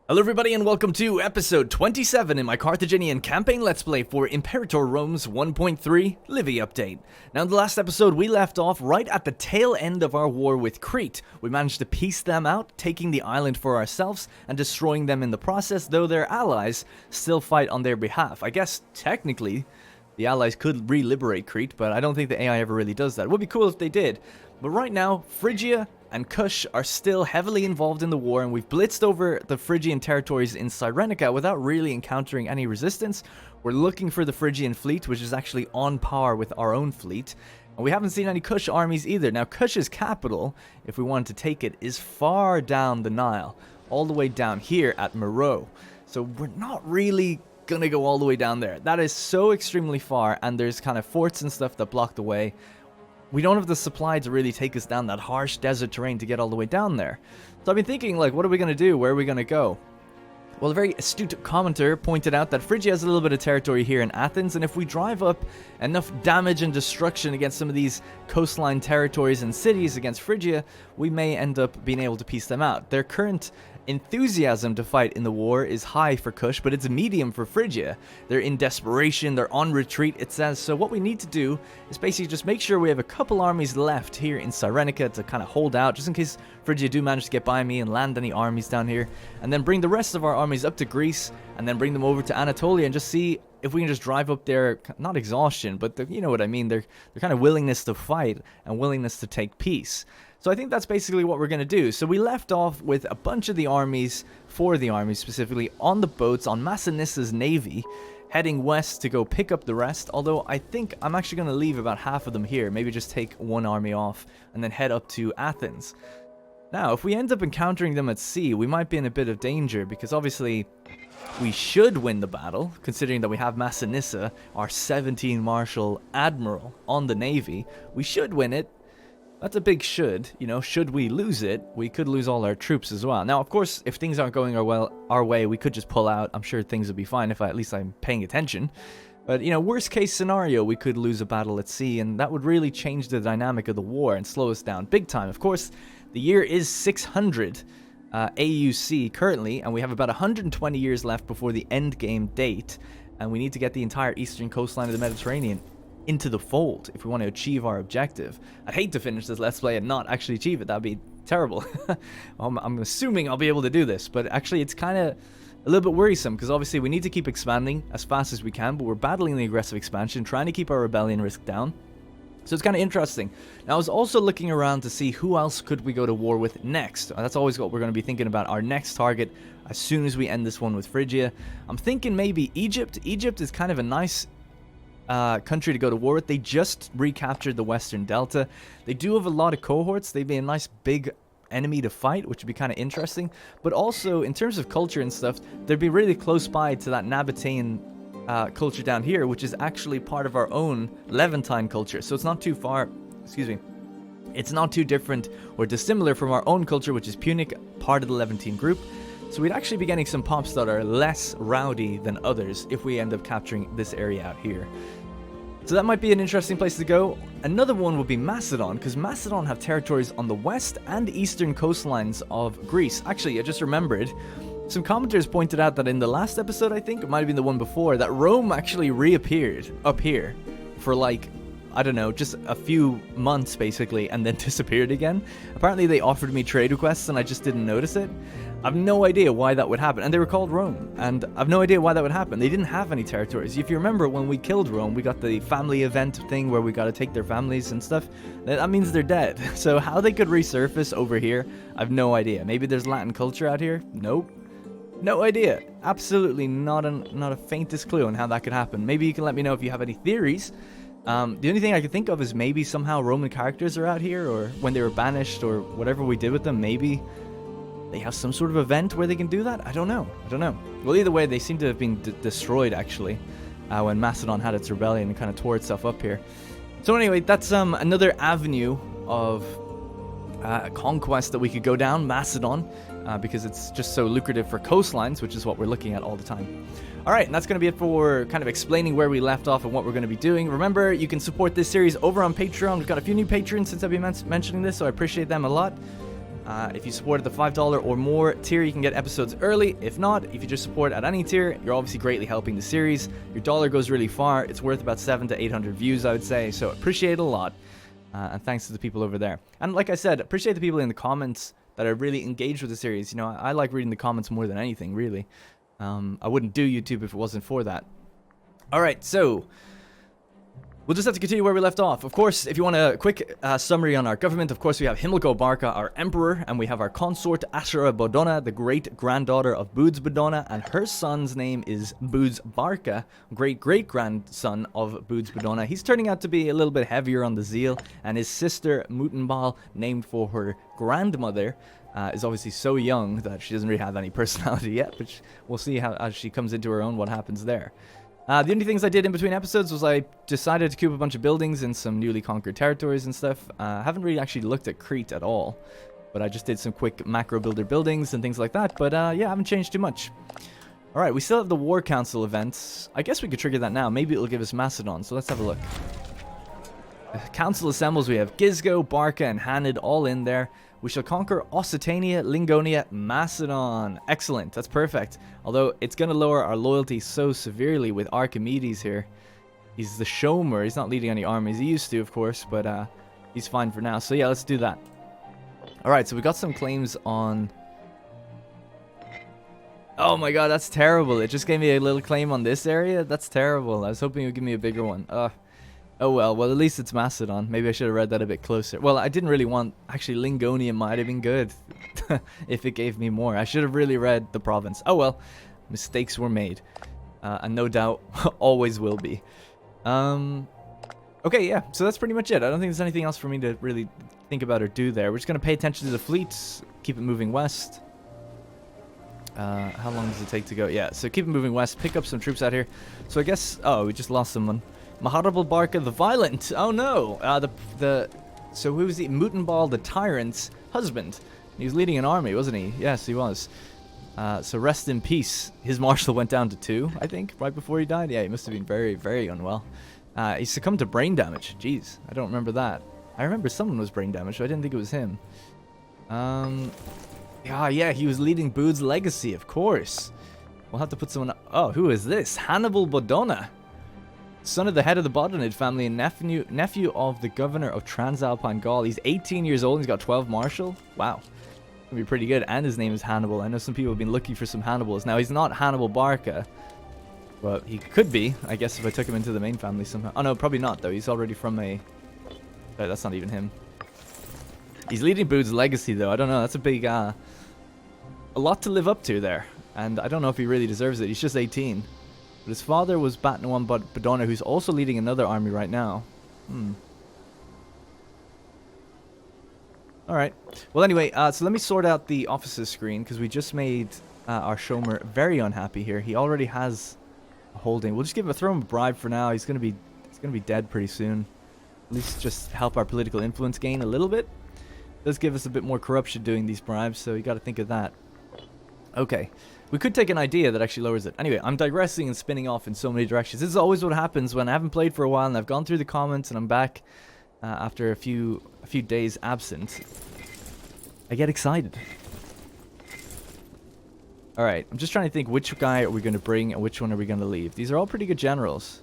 Hello everybody and welcome to episode 27 in my Carthaginian campaign let's play for Imperator Rome's 1.3 Livy update. Now in the last episode we left off right at the tail end of our war with Crete. We managed to piece them out, taking the island for ourselves and destroying them in the process, though their allies still fight on their behalf. I guess technically the allies could re-liberate Crete, but I don't think the AI ever really does that. It would be cool if they did. But right now, Phrygia and Kush are still heavily involved in the war, and we've blitzed over the Phrygian territories in Cyrenaica without really encountering any resistance. We're looking for the Phrygian fleet, which is actually on par with our own fleet. And we haven't seen any Kush armies either. Now, Kush's capital, if we wanted to take it, is far down the Nile, all the way down here at Meroe. So we're not really gonna go all the way down there. That is so extremely far, and there's kind of forts and stuff that block the way. We don't have the supply to really take us down that harsh desert terrain to get all the way down there. So I've been thinking, like, what are we going to do? Where are we going to go? Well, a very astute commenter pointed out that Phrygia has a little bit of territory here in Athens, and if we drive up enough damage and destruction against some of these coastline territories and cities against Phrygia, we may end up being able to piece them out. Their current enthusiasm to fight in the war is high for Kush, but it's medium for Phrygia. They're in desperation, they're on retreat, it says. So what we need to do is basically just make sure we have a couple armies left here in Cyrenaica to kind of hold out, just in case Phrygia do manage to get by me and land any armies down here, and then bring the rest of our armies up to Greece, and then bring them over to Anatolia and just see if we can just drive up their, not exhaustion, but you know what I mean, their kind of willingness to fight and willingness to take peace. So I think that's basically what we're going to do. So we left off with a bunch of the armies, 4 of the armies specifically, on the boats on Massiniss's navy, heading west to go pick up the rest, although I think I'm actually going to leave about half of them here, maybe just take one army off and then head up to Athens. Now, if we end up encountering them at sea, we might be in a bit of danger, because obviously we should win the battle, considering that we have Massinissa, our 17 Marshal Admiral, on the navy. We should win it. That's a big should, you know. Should we lose it, we could lose all our troops as well. Now, of course, if things aren't going our way, we could just pull out. I'm sure things will be fine if at least I'm paying attention. But, you know, worst case scenario, we could lose a battle at sea, and that would really change the dynamic of the war and slow us down big time. Of course, the year is 600 AUC currently, and we have about 120 years left before the end game date, and we need to get the entire eastern coastline of the Mediterranean into the fold if we want to achieve our objective. I'd hate to finish this Let's Play and not actually achieve it. That'd be terrible. I'm assuming I'll be able to do this, but actually it's kind of a little bit worrisome, because obviously we need to keep expanding as fast as we can, but we're battling the aggressive expansion, trying to keep our rebellion risk down. So it's kind of interesting. Now, I was also looking around to see who else could we go to war with next. That's always what we're going to be thinking about, our next target, as soon as we end this one with Phrygia. I'm thinking maybe Egypt. Egypt is kind of a nice country to go to war with. They just recaptured the Western Delta. They do have a lot of cohorts. They'd be a nice big enemy to fight, which would be kind of interesting. But also, in terms of culture and stuff, they'd be really close by to that Nabatean culture down here, which is actually part of our own Levantine culture. So it's not too far, excuse me, it's not too different or dissimilar from our own culture, which is Punic, part of the Levantine group. So we'd actually be getting some pops that are less rowdy than others if we end up capturing this area out here. So that might be an interesting place to go. Another one would be Macedon, because Macedon have territories on the west and eastern coastlines of Greece. Actually, I just remembered, some commenters pointed out that in the last episode, I think, it might have been the one before, that Rome actually reappeared up here for like, I don't know, just a few months basically, and then disappeared again. Apparently they offered me trade requests and I just didn't notice it. I've no idea why that would happen, and they were called Rome, and I've no idea why that would happen. They didn't have any territories. If you remember, when we killed Rome, we got the family event thing where we got to take their families and stuff. That means they're dead. So how they could resurface over here, I've no idea. Maybe there's Latin culture out here? Nope. No idea. Absolutely not a faintest clue on how that could happen. Maybe you can let me know if you have any theories. The only thing I could think of is maybe somehow Roman characters are out here, or when they were banished, or whatever we did with them, maybe they have some sort of event where they can do that? I don't know. Well, either way, they seem to have been destroyed, actually, when Macedon had its rebellion and kind of tore itself up here. So anyway, that's another avenue of conquest that we could go down, Macedon, because it's just so lucrative for coastlines, which is what we're looking at all the time. Alright, and that's going to be it for kind of explaining where we left off and what we're going to be doing. Remember, you can support this series over on Patreon. We've got a few new patrons since I've been mentioning this, so I appreciate them a lot. If you support at the $5 or more tier, you can get episodes early. If not, if you just support at any tier, you're obviously greatly helping the series. Your dollar goes really far. It's worth about 700 to 800 views, I would say, so appreciate it a lot. And thanks to the people over there. And like I said, appreciate the people in the comments that are really engaged with the series. You know, I like reading the comments more than anything, really. I wouldn't do YouTube if it wasn't for that. Alright, so we'll just have to continue where we left off. Of course, if you want a quick summary on our government, of course we have Himilco Barca, our emperor, and we have our consort Ashera Bodona, the great-granddaughter of Boods Bodona, and her son's name is Boods Barca, great-great-grandson of Boods Bodona. He's turning out to be a little bit heavier on the zeal, and his sister Mutenbal, named for her grandmother, is obviously so young that she doesn't really have any personality yet, but we'll see how as she comes into her own what happens there. The only things I did in between episodes was I decided to coup a bunch of buildings in some newly conquered territories and stuff. I haven't really actually looked at Crete at all, but I just did some quick macro builder buildings and things like that. But yeah, I haven't changed too much. Alright, we still have the War Council events. I guess we could trigger that now. Maybe it'll give us Macedon, so let's have a look. The council assembles. We have Gisgo, Barca, and Hanid all in there. We shall conquer Occitania, Lingonia, Macedon. Excellent, that's perfect. Although it's going to lower our loyalty so severely with Archimedes here. He's the Shomer, he's not leading any armies. He used to, of course, but he's fine for now. So yeah, let's do that. Alright, so we got some claims on... Oh my god, that's terrible. It just gave me a little claim on this area? That's terrible. I was hoping it would give me a bigger one. Oh well, at least it's Macedon. Maybe I should have read that a bit closer. Well, I didn't really want... Actually, Lingonia might have been good if it gave me more. I should have really read the province. Oh well, mistakes were made. And no doubt always will be. Okay, yeah, so that's pretty much it. I don't think there's anything else for me to really think about or do there. We're just going to pay attention to the fleets, keep it moving west. How long does it take to go? Yeah, so keep it moving west, pick up some troops out here. So I guess... Oh, we just lost someone. Maharabal Barca the Violent. Oh no. So who was he? Mutenbal the Tyrant's husband. He was leading an army, wasn't he? Yes, he was. So rest in peace. His marshal went down to 2, I think, right before he died. Yeah, he must have been very, very unwell. He succumbed to brain damage. Jeez, I don't remember that. I remember someone was brain damaged, but I didn't think it was him. Yeah, he was leading Bood's legacy, of course. We'll have to put someone... Oh, who is this? Hannibal Bodona. Son of the head of the Bodonid family and nephew of the governor of Transalpine Gaul. He's 18 years old and he's got 12 marshal. Wow. That'd be pretty good. And his name is Hannibal. I know some people have been looking for some Hannibals. Now, he's not Hannibal Barca, but he could be, I guess, if I took him into the main family somehow. Oh, no, probably not, though. He's already from a... Oh, that's not even him. He's leading Bood's legacy, though. I don't know. That's a big... a lot to live up to there. And I don't know if he really deserves it. He's just 18. But his father was Batnawan Bodona, who's also leading another army right now. Alright. Well, anyway, so let me sort out the officer's screen, because we just made our Shomer very unhappy here. He already has a holding. We'll just throw him a bribe for now. He's gonna be dead pretty soon. At least just help our political influence gain a little bit. It does give us a bit more corruption doing these bribes, so you got to think of that. Okay. We could take an idea that actually lowers it. Anyway, I'm digressing and spinning off in so many directions. This is always what happens when I haven't played for a while and I've gone through the comments and I'm back after a few days absent. I get excited. Alright, I'm just trying to think which guy are we going to bring and which one are we going to leave. These are all pretty good generals.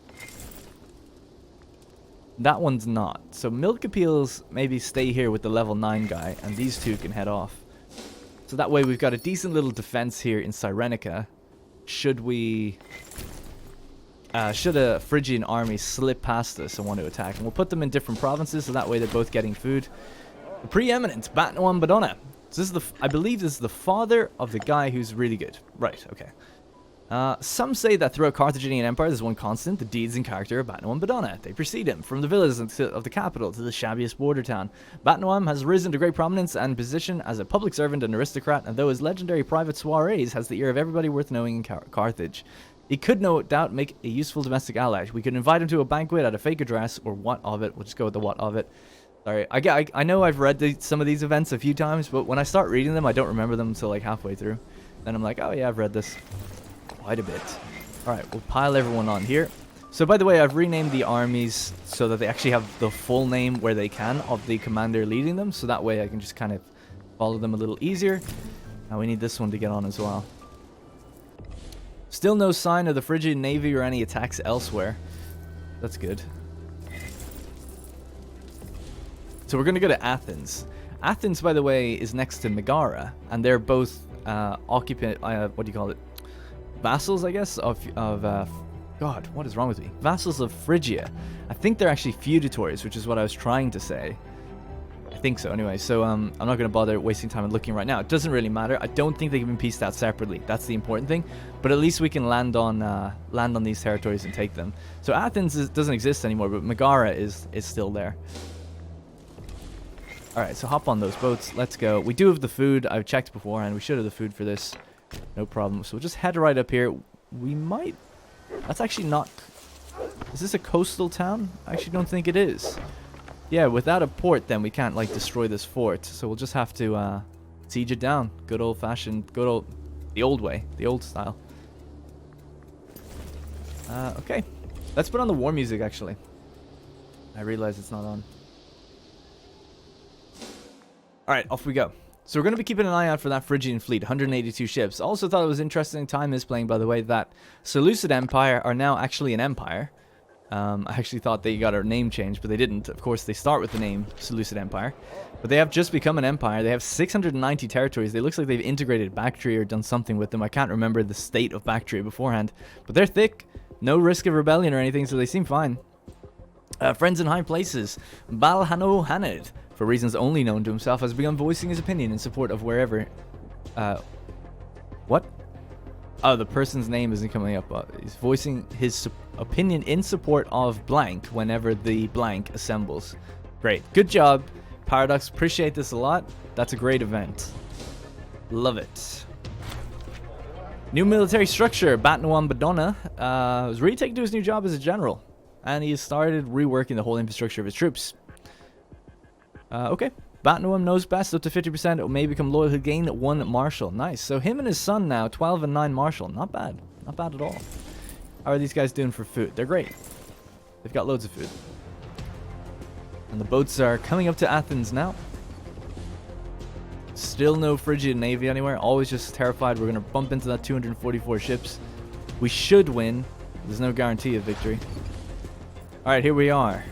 That one's not. So Milk Appeals maybe stay here with the level 9 guy and these two can head off. So that way we've got a decent little defense here in Cyrenica. Should a Phrygian army slip past us and want to attack. And we'll put them in different provinces so that way they're both getting food. The preeminent Batnawan Bodona. So this is I believe this is the father of the guy who's really good. Right, okay. Some say that throughout Carthaginian Empire there's one constant, the deeds and character of Batnawan Bodona. They precede him, from the villas of the capital to the shabbiest border town. Batnawan has risen to great prominence and position as a public servant and aristocrat, and though his legendary private soirees has the ear of everybody worth knowing in Carthage. He could no doubt make a useful domestic ally. We could invite him to a banquet at a fake address, or what of it. We'll just go with the what of it. Sorry, I know I've read some of these events a few times, but when I start reading them, I don't remember them until like halfway through. Then I'm like, oh yeah, I've read this. Quite a bit. Alright, we'll pile everyone on here. So by the way, I've renamed the armies so that they actually have the full name where they can of the commander leading them. So that way I can just kind of follow them a little easier. Now we need this one to get on as well. Still no sign of the Phrygian navy or any attacks elsewhere. That's good. So we're going to go to Athens. Athens, by the way, is next to Megara, and they're both occupant. What do you call it? Vassals, I guess, of God, what is wrong with me? Vassals of Phrygia. I think they're actually feudatories, which is what I was trying to say. I think so, anyway. So I'm not going to bother wasting time and looking right now. It doesn't really matter. I don't think they can be pieced out separately. That's the important thing. But at least we can land on these territories and take them. So Athens doesn't exist anymore, but Megara is still there. All right, so hop on those boats. Let's go. We do have the food. I've checked beforehand. We should have the food for this. No problem. So we'll just head right up here. We might... That's actually not... Is this a coastal town? I actually don't think it is. Yeah, without a port, then we can't, like, destroy this fort. So we'll just have to siege it down. Good old-fashioned... The old way. The old style. Okay. Let's put on the war music, actually. I realize it's not on. Alright, off we go. So we're going to be keeping an eye out for that Phrygian fleet, 182 ships. Also thought it was interesting, time is playing by the way, that Seleucid Empire are now actually an empire. I actually thought they got a name change, but they didn't. Of course, they start with the name Seleucid Empire. But they have just become an empire. They have 690 territories. It looks like they've integrated Bactria or done something with them. I can't remember the state of Bactria beforehand. But they're thick. No risk of rebellion or anything, so they seem fine. Friends in high places. Balhano Haned, for reasons only known to himself, has begun voicing his opinion in support of wherever... What? Oh, the person's name isn't coming up. He's voicing his opinion in support of blank whenever the blank assembles. Great. Good job, Paradox. Appreciate this a lot. That's a great event. Love it. New military structure. Batnuam Badona was really taken to his new job as a general. And he has started reworking the whole infrastructure of his troops. Okay. Batnuam knows best, up to 50%. May become loyal. He'll gain 1 marshal. Nice. So him and his son now, 12 and 9 marshal. Not bad. Not bad at all. How are these guys doing for food? They're great. They've got loads of food. And the boats are coming up to Athens now. Still no Phrygian navy anywhere. Always just terrified we're going to bump into that 244 ships. We should win. There's no guarantee of victory. Alright, here we are.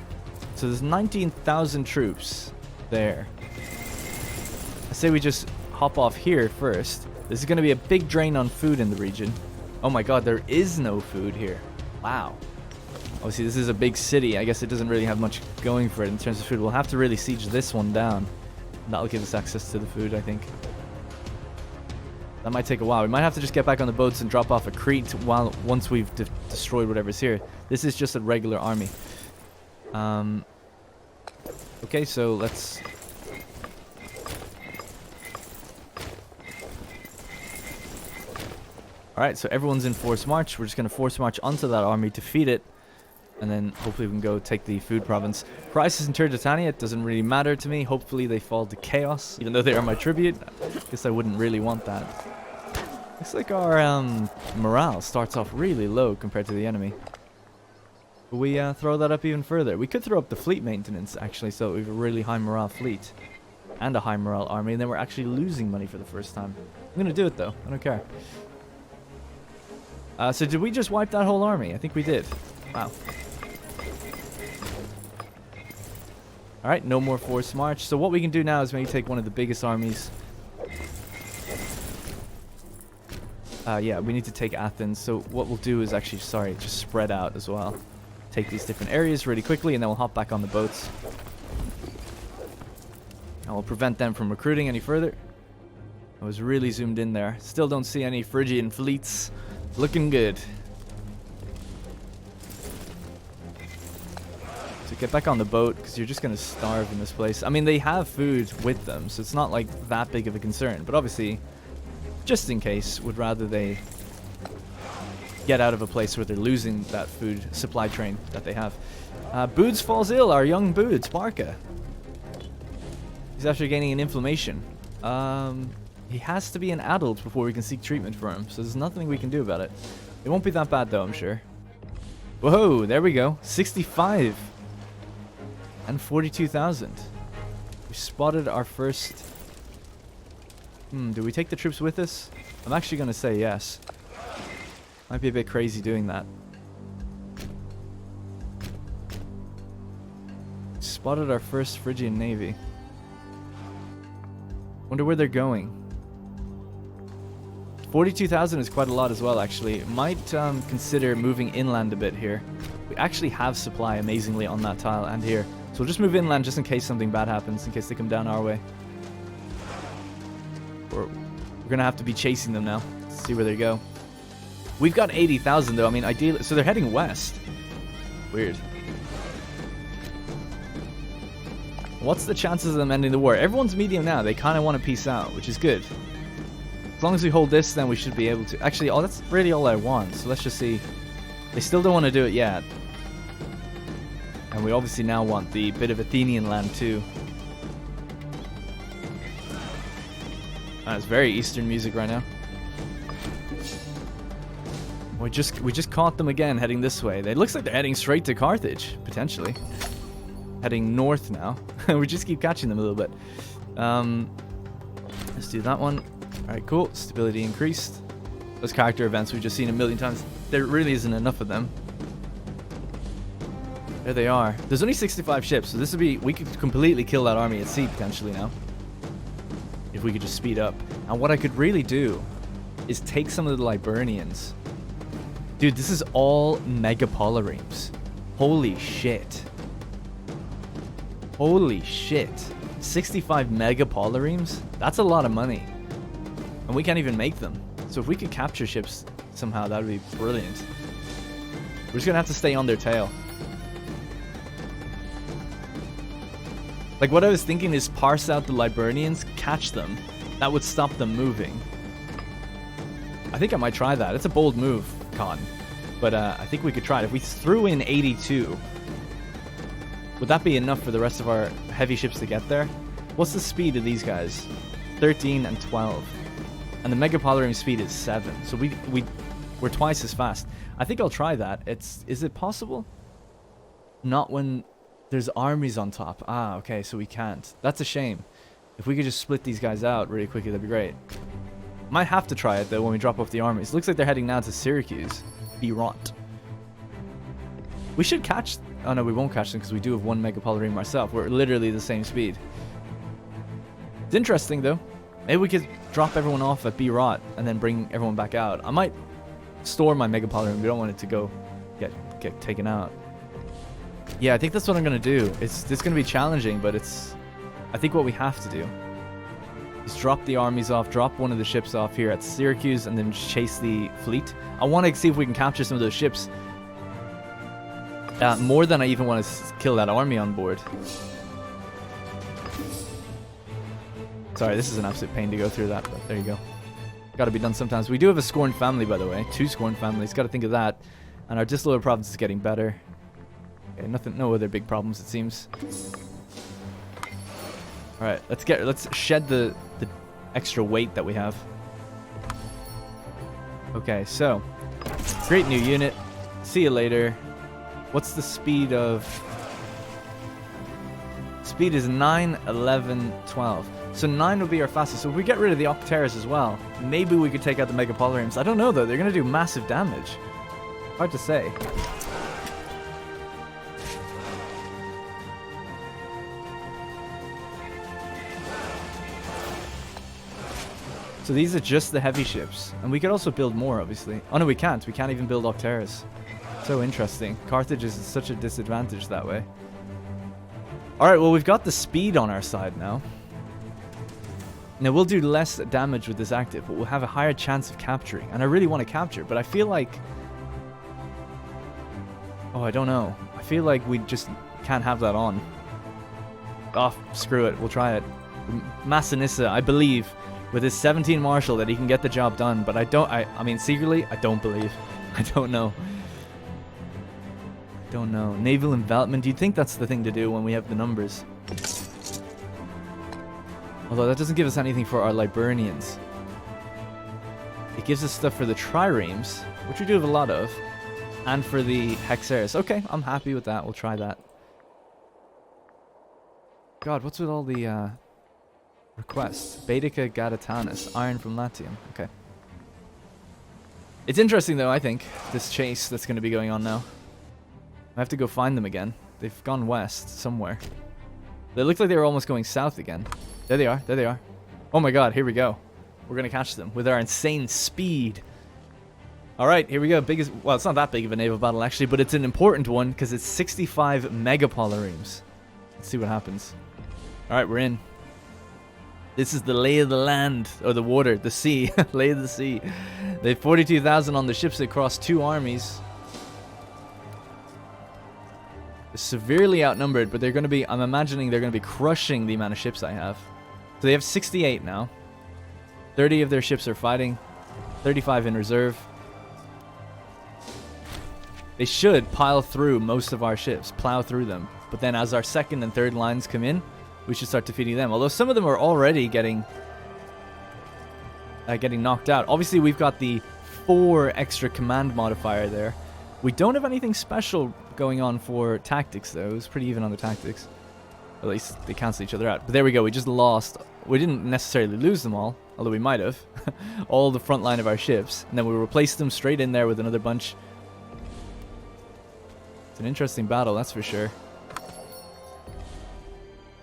So there's 19,000 troops there. I say we just hop off here first. This is going to be a big drain on food in the region. Oh my god, there is no food here. Wow. Obviously, this is a big city. I guess it doesn't really have much going for it in terms of food. We'll have to really siege this one down. That'll give us access to the food, I think. That might take a while. We might have to just get back on the boats and drop off a Crete once we've destroyed whatever's here. This is just a regular army. Okay, so let's... Alright, so everyone's in force march. We're just going to force march onto that army, defeat it, and then hopefully we can go take the food province. Crisis in Turdetania, it doesn't really matter to me. Hopefully they fall to chaos, even though they are my tribute. I guess I wouldn't really want that. Looks like our morale starts off really low compared to the enemy. But we throw that up even further. We could throw up the fleet maintenance, actually, so we have a really high morale fleet. And a high morale army, and then we're actually losing money for the first time. I'm going to do it, though. I don't care. So did we just wipe that whole army? I think we did. Wow. Alright, no more forced march. So what we can do now is maybe take one of the biggest armies. Yeah, we need to take Athens. So what we'll do is actually, just spread out as well. Take these different areas really quickly, and then we'll hop back on the boats. And we'll prevent them from recruiting any further. I was really zoomed in there. Still don't see any Phrygian fleets. Looking good. So get back on the boat, because you're just going to starve in this place. I mean, they have food with them, so it's not like that big of a concern. But obviously, just in case, would rather they get out of a place where they're losing that food supply train that they have. Boods falls ill, our young Boods, Barca. He's after gaining an inflammation. He has to be an adult before we can seek treatment for him, so there's nothing we can do about it. It won't be that bad though, I'm sure. Whoa, there we go. 65 and 42,000. We spotted our first Do we take the troops with us? I'm actually going to say yes. Might be a bit crazy doing that. Spotted our first Phrygian navy. Wonder where they're going. 42,000 is quite a lot as well, actually. Might consider moving inland a bit here. We actually have supply, amazingly, on that tile and here. So we'll just move inland just in case something bad happens, in case they come down our way. We're going to have to be chasing them now. Let's see where they go. We've got 80,000, though. I mean, ideally... So they're heading west. Weird. What's the chances of them ending the war? Everyone's medium now. They kind of want to peace out, which is good. As long as we hold this, then we should be able to... Actually, that's really all I want. So let's just see. They still don't want to do it yet. And we obviously now want the bit of Athenian land, too. It's very Eastern music right now. We just caught them again, heading this way. It looks like they're heading straight to Carthage, potentially. Heading north now. We just keep catching them a little bit. Let's do that one. Alright, cool. Stability increased. Those character events we've just seen a million times. There really isn't enough of them. There they are. There's only 65 ships, so this would be... We could completely kill that army at sea, potentially, now. If we could just speed up. And what I could really do is take some of the Liburnians. Dude, this is all megapolaremes. Holy shit. Holy shit. 65 megapolaremes? That's a lot of money. And we can't even make them. So if we could capture ships somehow, that would be brilliant. We're just going to have to stay on their tail. Like, what I was thinking is parse out the Liburnians, catch them. That would stop them moving. I think I might try that. It's a bold move, Con. But I think we could try it. If we threw in 82, would that be enough for the rest of our heavy ships to get there? What's the speed of these guys? 13 and 12. And the megapolareme speed is 7. So we're twice as fast. I think I'll try that. Is it possible? Not when there's armies on top. Ah, okay, so we can't. That's a shame. If we could just split these guys out really quickly, that'd be great. Might have to try it, though, when we drop off the armies. Looks like they're heading now to Syracuse. Beront. We should catch... Oh, no, we won't catch them because we do have one megapolareme ourselves. We're literally the same speed. It's interesting, though. Maybe we could drop everyone off at Beront and then bring everyone back out. I might store my megapolareme. We don't want it to go get taken out. Yeah, I think that's what I'm going to do. It's going to be challenging, but it's... I think what we have to do is drop the armies off, drop one of the ships off here at Syracuse, and then chase the fleet. I want to see if we can capture some of those ships. More than I even want to kill that army on board. Sorry, this is an absolute pain to go through that, but there you go. Got to be done sometimes. We do have a scorned family, by the way. 2 scorned families. Got to think of that. And our disloyal province is getting better. Okay, no other big problems, it seems. Alright, let's shed the extra weight that we have. Okay, so great new unit. See you later. What's the speed of... Speed is 9, 11, 12. So 9 would be our fastest. So if we get rid of the Octeras as well, maybe we could take out the Megapolaremes. I don't know, though. They're going to do massive damage. Hard to say. So these are just the heavy ships. And we could also build more, obviously. Oh, no, we can't. We can't even build Octeras. So interesting. Carthage is at such a disadvantage that way. Alright, well, we've got the speed on our side now. Now, we'll do less damage with this active, but we'll have a higher chance of capturing. And I really want to capture, but I feel like... Oh, I don't know. I feel like we just can't have that on. Oh, screw it. We'll try it. Massinissa, I believe, with his 17 Marshal, that he can get the job done. But I mean, secretly, I don't believe. I don't know. Don't know. Naval envelopment. Do you think that's the thing to do when we have the numbers? Although that doesn't give us anything for our Liburnians. It gives us stuff for the triremes, which we do have a lot of, and for the Hexeris. Okay, I'm happy with that. We'll try that. God, what's with all the Request. Baetica Gadatanus. Iron from Latium. Okay. It's interesting, though, I think, this chase that's going to be going on now. I have to go find them again. They've gone west somewhere. They looked like they were almost going south again. There they are. There they are. Oh my god, here we go. We're going to catch them with our insane speed. Alright, here we go. Biggest, well, it's not that big of a naval battle, actually, but it's an important one because it's 65 megapolaremes. Let's see what happens. Alright, we're in. This is the lay of the land, or the water, the sea, lay of the sea. They have 42,000 on the ships across 2 armies. They're severely outnumbered, but they're going to be, I'm imagining they're going to be crushing the amount of ships I have. So they have 68 now. 30 of their ships are fighting, 35 in reserve. They should pile through most of our ships, plow through them. But then as our second and third lines come in, we should start defeating them. Although some of them are already getting knocked out. Obviously, we've got the 4 extra command modifier there. We don't have anything special going on for tactics, though. It's pretty even on the tactics. At least they cancel each other out. But there we go. We just lost. We didn't necessarily lose them all, although we might have. All the front line of our ships. And then we replaced them straight in there with another bunch. It's an interesting battle, that's for sure.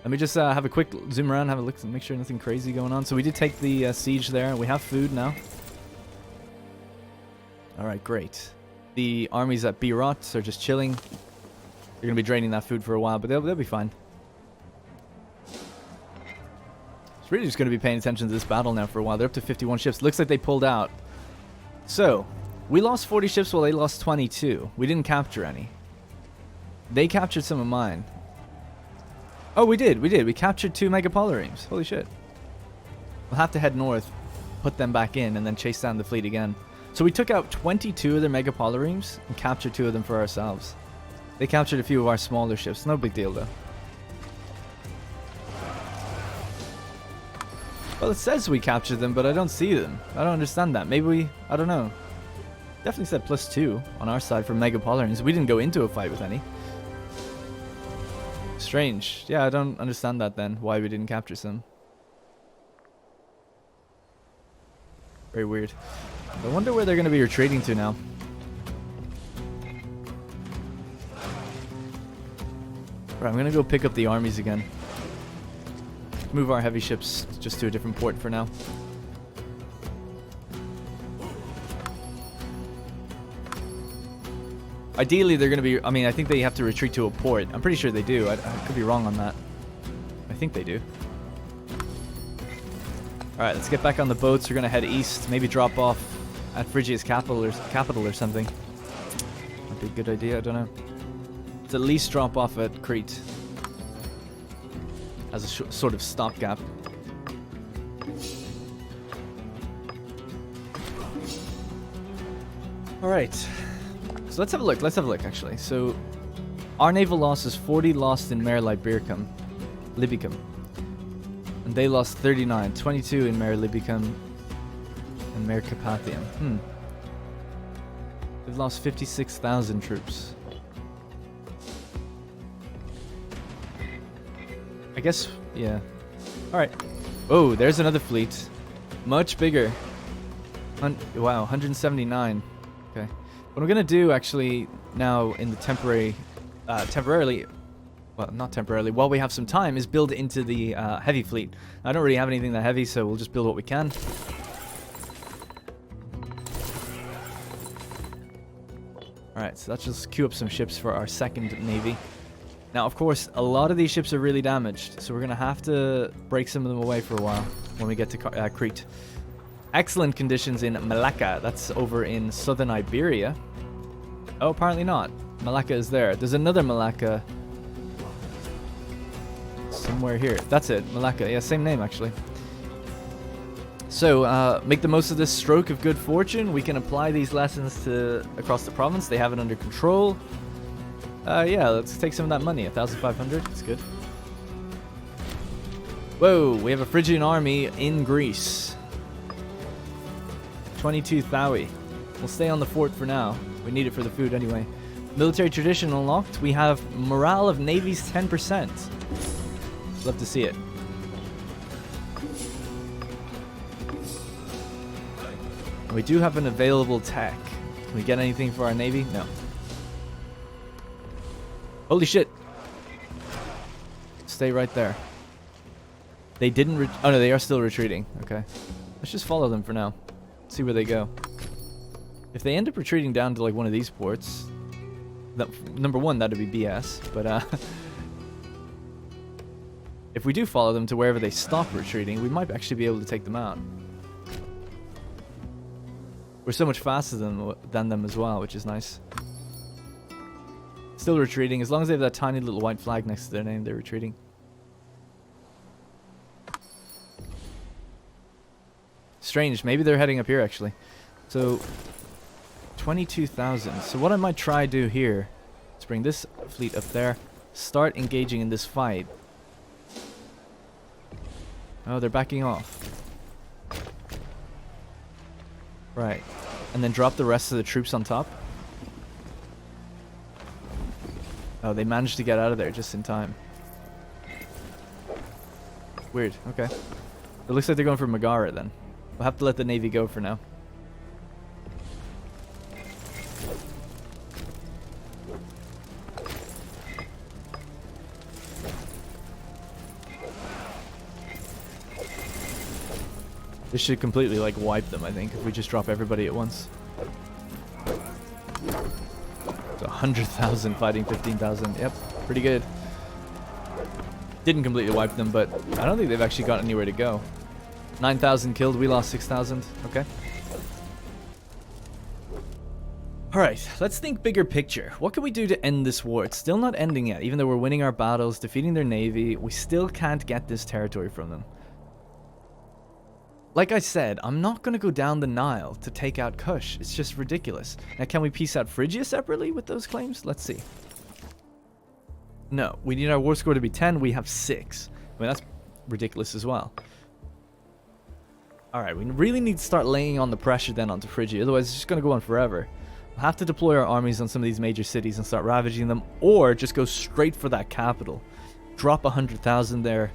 Let me just have a quick zoom around, have a look, make sure nothing crazy going on. So we did take the siege there. We have food now. Alright, great. The armies at Beirut are just chilling. They're going to be draining that food for a while, but they'll be fine. It's really just going to be paying attention to this battle now for a while. They're up to 51 ships. Looks like they pulled out. So, we lost 40 ships while they lost 22. We didn't capture any. They captured some of mine. Oh, we did. We captured 2 megapolaremes. Holy shit. We'll have to head north, put them back in, and then chase down the fleet again. So we took out 22 of their megapolaremes and captured 2 of them for ourselves. They captured a few of our smaller ships. No big deal, though. Well, it says we captured them, but I don't see them. I don't understand that. Maybe we... I don't know. Definitely said +2 on our side for megapolaremes. We didn't go into a fight with any. Strange. Yeah, I don't understand that then, why we didn't capture some. Very weird. I wonder where they're going to be retreating to now. Right, I'm going to go pick up the armies again. Move our heavy ships just to a different port for now. Ideally, they're going to be... I mean, I think they have to retreat to a port. I'm pretty sure they do. I could be wrong on that. I think they do. Alright, let's get back on the boats. We're going to head east. Maybe drop off at Phrygia's capital or something. That'd be a good idea. I don't know. Let's at least drop off at Crete. As a sort of stopgap. Alright. So let's have a look, actually. So, our naval loss is 40 lost in Mare Libicum. And they lost 39. 22 in Mare Libicum and Mare Carpathium. They've lost 56,000 troops. I guess, yeah. Alright. Oh, there's another fleet. Much bigger. Wow, 179. Okay. What I'm going to do, actually, now in the temporarily, well, not temporarily, while we have some time, is build into the heavy fleet. I don't really have anything that heavy, so we'll just build what we can. Alright, so let's just queue up some ships for our second navy. Now, of course, a lot of these ships are really damaged, so we're going to have to break some of them away for a while when we get to Crete. Excellent conditions in Malacca. That's over in southern Iberia. Oh, apparently not. Malacca is there. There's another Malacca somewhere here. That's it, Malacca. Yeah, same name, actually. So, make the most of this stroke of good fortune. We can apply these lessons to across the province. They have it under control. Yeah, let's take some of that money. 1,500. It's good. Whoa, we have a Phrygian army in Greece. 22 Thaui. We'll stay on the fort for now. We need it for the food anyway. Military tradition unlocked. We have morale of navies 10%. Love to see it. We do have an available tech. Can we get anything for our navy? No. Holy shit. Stay right there. They didn't oh no, they are still retreating. Okay. Let's just follow them for now. See where they go. If they end up retreating down to like one of these ports, that, number one, that'd be BS. But if we do follow them to wherever they stop retreating, we might actually be able to take them out. We're so much faster than them as well, which is nice. Still retreating. As long as they have that tiny little white flag next to their name, they're retreating. Strange. Maybe they're heading up here, actually. So, 22,000. So what I might try do here is bring this fleet up there. Start engaging in this fight. Oh, they're backing off. Right. And then drop the rest of the troops on top. Oh, they managed to get out of there just in time. Weird. Okay. It looks like they're going for Megara then. We'll have to let the navy go for now. This should completely, like, wipe them, I think, if we just drop everybody at once. So 100,000 fighting 15,000. Yep, pretty good. Didn't completely wipe them, but I don't think they've actually got anywhere to go. 9,000 killed, we lost 6,000. Okay. Alright, let's think bigger picture. What can we do to end this war? It's still not ending yet. Even though we're winning our battles, defeating their navy, we still can't get this territory from them. Like I said, I'm not going to go down the Nile to take out Kush. It's just ridiculous. Now, can we piece out Phrygia separately with those claims? Let's see. No, we need our war score to be 10. We have 6. I mean, that's ridiculous as well. Alright, we really need to start laying on the pressure then onto Phrygia. Otherwise, it's just going to go on forever. We'll have to deploy our armies on some of these major cities and start ravaging them. Or just go straight for that capital. Drop 100,000 there.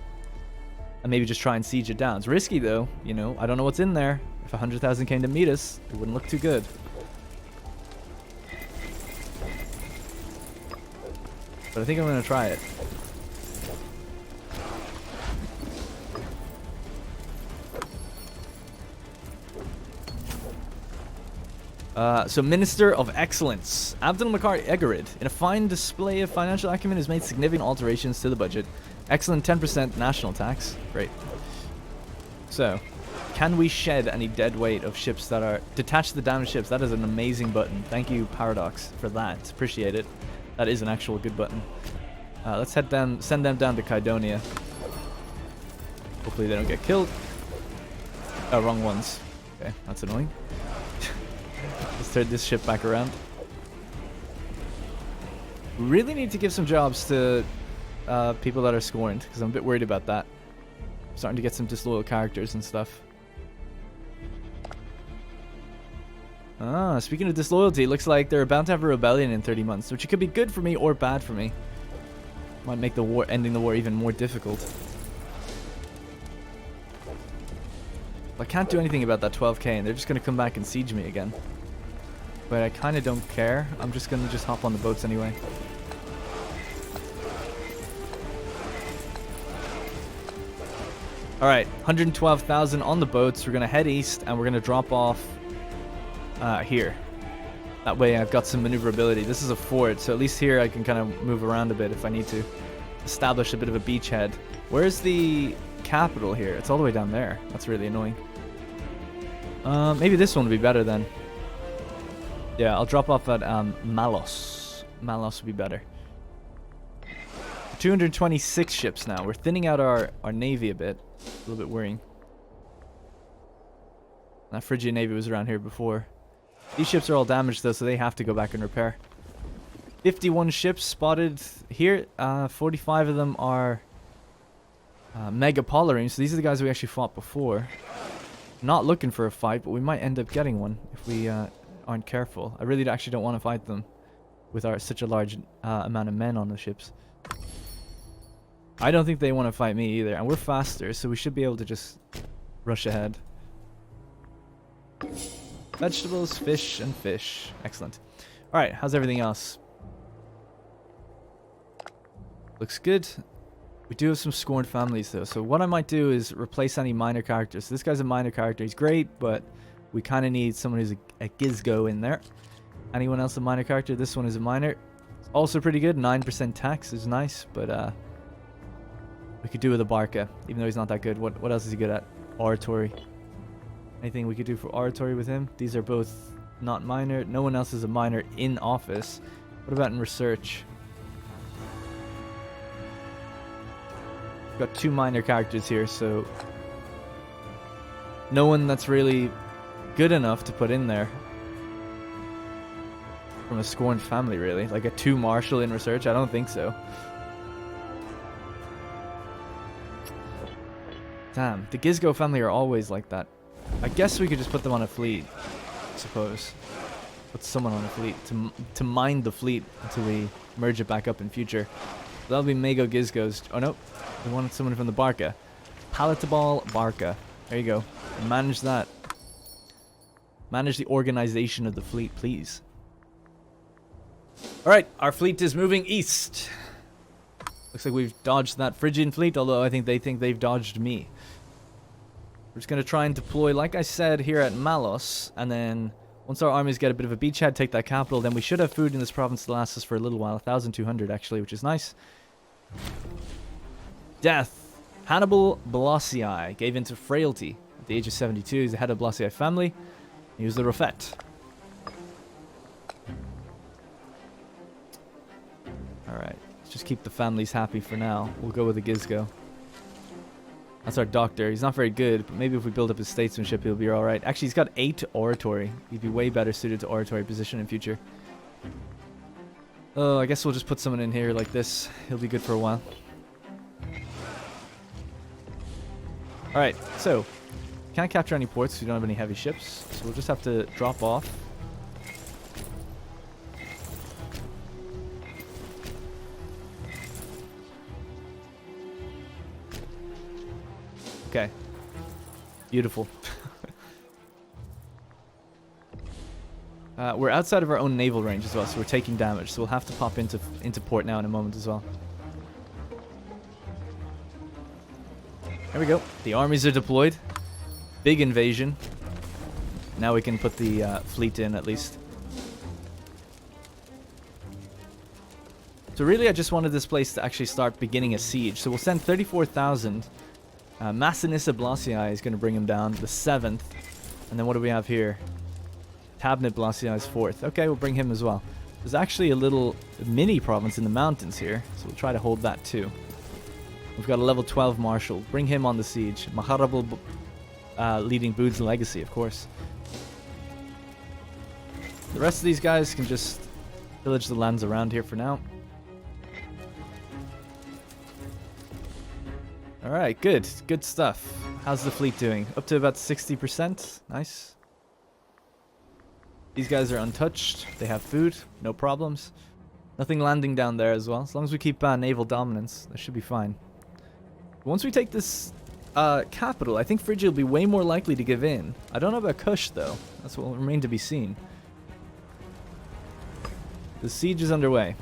And maybe just try and siege it down. It's risky though, you know. I don't know what's in there. If 100,000 came to meet us, it wouldn't look too good. But I think I'm going to try it. So Minister of Excellence, Abdul Makar Egerid, in a fine display of financial acumen, has made significant alterations to the budget. Excellent 10% national tax. Great. So, can we shed any dead weight of ships that are... Detach the damaged ships. That is an amazing button. Thank you, Paradox, for that. Appreciate it. That is an actual good button. Let's head down, send them down to Kydonia. Hopefully they don't get killed. Oh, wrong ones. Okay, that's annoying. Let's turn this ship back around. We really need to give some jobs to people that are scorned, because I'm a bit worried about that. I'm starting to get some disloyal characters and stuff. Ah, speaking of disloyalty, it looks like they're about to have a rebellion in 30 months, which could be good for me or bad for me. Might make the war, ending the war, even more difficult. I can't do anything about that 12k, and they're just going to come back and siege me again. But I kind of don't care. I'm just going to just hop on the boats anyway. Alright, 112,000 on the boats. We're going to head east, and we're going to drop off here. That way I've got some maneuverability. This is a fort, so at least here I can kind of move around a bit if I need to. Establish a bit of a beachhead. Where's the capital here? It's all the way down there. That's really annoying. Maybe this one would be better then. Yeah, I'll drop off at Malos. Malos would be better. 226 ships now. We're thinning out our navy a bit. A little bit worrying. That Phrygian navy was around here before. These ships are all damaged though, so they have to go back and repair. 51 ships spotted here. 45 of them are mega polarines. So these are the guys we actually fought before. Not looking for a fight, but we might end up getting one if we aren't careful. I really actually don't want to fight them with such a large amount of men on the ships. I don't think they want to fight me either, and we're faster, so we should be able to just rush ahead. Vegetables, fish, and fish. Excellent. Alright, how's everything else? Looks good. We do have some scorned families though, so what I might do is replace any minor characters. So this guy's a minor character, he's great, but we kind of need someone who's a gizgo in there. Anyone else a minor character? This one is a minor. It's also pretty good, 9% tax is nice, but we could do with a Barca, even though he's not that good. What else is he good at? Oratory. Anything we could do for oratory with him? These are both not minor. No one else is a minor in office. What about in research? Got 2 minor characters here, so no one that's really good enough to put in there from a scorned family, really. Like a 2 marshal in research? I don't think so. Damn, the Gizgo family are always like that. I guess we could just put them on a fleet, I suppose. Put someone on a fleet to mine the fleet until we merge it back up in future. That'll be Mago Gizgos. Oh no, we wanted someone from the Barca. Palatable Barca. There you go. Manage that. Manage the organization of the fleet, please. Alright, our fleet is moving east. Looks like we've dodged that Phrygian fleet, although I think they've dodged me. We're just going to try and deploy, like I said, here at Malos, and then once our armies get a bit of a beachhead, take that capital, then we should have food in this province to last us for a little while. 1,200 actually, which is nice. Death. Hannibal Blossii gave into frailty at the age of 72. He's the head of Blossii family. He was the Rafet. Alright, let's just keep the families happy for now. We'll go with the Gizgo. That's our doctor. He's not very good, but maybe if we build up his statesmanship, he'll be alright. Actually, he's got 8 oratory. He'd be way better suited to oratory position in future. Oh, I guess we'll just put someone in here like this. He'll be good for a while. Alright, so can't capture any ports because we don't have any heavy ships, so we'll just have to drop off. Okay. Beautiful. We're outside of our own naval range as well, so we're taking damage. So we'll have to pop into port now in a moment as well. There we go. The armies are deployed. Big invasion. Now we can put the fleet in at least. So really I just wanted this place to actually start beginning a siege. So we'll send 34,000. Massinissa Blossii is going to bring him down the 7th. And then what do we have here? Tabnet Blossii is 4th. Okay, we'll bring him as well. There's actually a little mini province in the mountains here, so we'll try to hold that too. We've got a level 12 marshal. Bring him on the siege. Maharabal leading Bood's legacy, of course. The rest of these guys can just pillage the lands around here for now. Alright, good. Good stuff. How's the fleet doing? Up to about 60%. Nice. These guys are untouched. They have food. No problems. Nothing landing down there as well. As long as we keep naval dominance, that should be fine. Once we take this capital, I think Phrygia will be way more likely to give in. I don't know about Kush, though. That's what will remain to be seen. The siege is underway.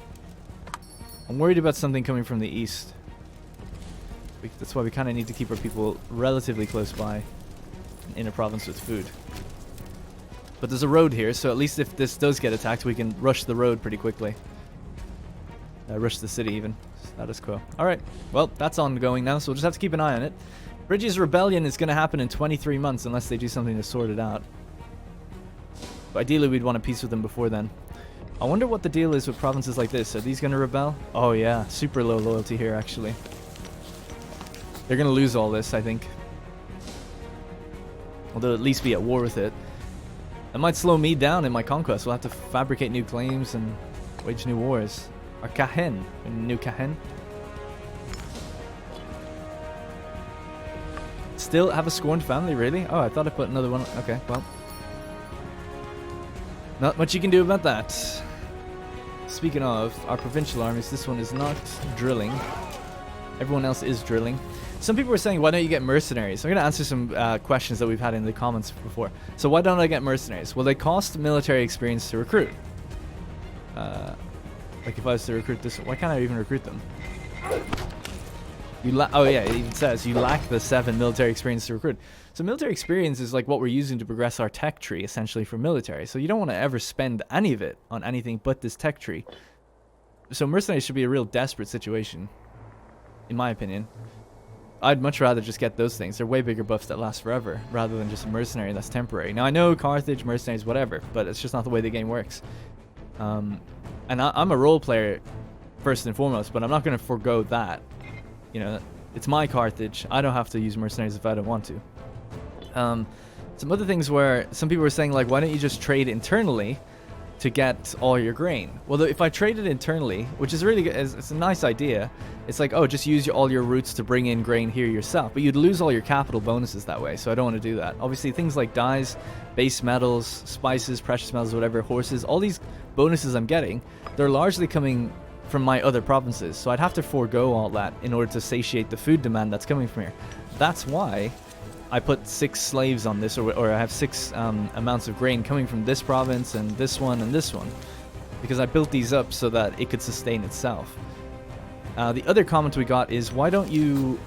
I'm worried about something coming from the east. That's why we kind of need to keep our people relatively close by in a province with food. But there's a road here, so at least if this does get attacked, we can rush the road pretty quickly. Rush the city even. Status quo. Alright, well, that's ongoing now, so we'll just have to keep an eye on it. Phrygia's rebellion is going to happen in 23 months unless they do something to sort it out. But ideally, we'd want a peace with them before then. I wonder what the deal is with provinces like this. Are these going to rebel? Oh yeah, super low loyalty here, actually. They're going to lose all this, I think. Or they'll at least be at war with it. That might slow me down in my conquest. We'll have to fabricate new claims and wage new wars. Or Kahen. New Kahen. Still have a scorned family, really? Oh, I thought I put another one. Okay, well. Not much you can do about that. Speaking of our provincial armies, this one is not drilling. Everyone else is drilling. Some people were saying, why don't you get mercenaries? I'm going to answer some questions that we've had in the comments before. So why don't I get mercenaries? Well, they cost military experience to recruit. Like if I was to recruit this, why can't I even recruit them? Oh yeah, it even says you lack the 7 military experience to recruit. So military experience is like what we're using to progress our tech tree, essentially, for military. So you don't want to ever spend any of it on anything but this tech tree. So mercenaries should be a real desperate situation, in my opinion. I'd much rather just get those things. They're way bigger buffs that last forever, rather than just a mercenary that's temporary. Now I know Carthage, mercenaries, whatever, but it's just not the way the game works. And I'm a role player first and foremost, but I'm not going to forego that. You know, it's my Carthage. I don't have to use mercenaries if I don't want to. Some other things where some people were saying, like, why don't you just trade internally to get all your grain? Well, if I traded internally, which is really good, it's a nice idea. It's like, oh, just use all your routes to bring in grain here yourself, but you'd lose all your capital bonuses that way, so I don't want to do that. Obviously, things like dyes, base metals, spices, precious metals, whatever, horses, all these bonuses I'm getting, they're largely coming from my other provinces, so I'd have to forego all that in order to satiate the food demand that's coming from here. That's why I put 6 slaves on this, or I have 6 amounts of grain coming from this province and this one, because I built these up so that it could sustain itself. The other comment we got is, why don't you,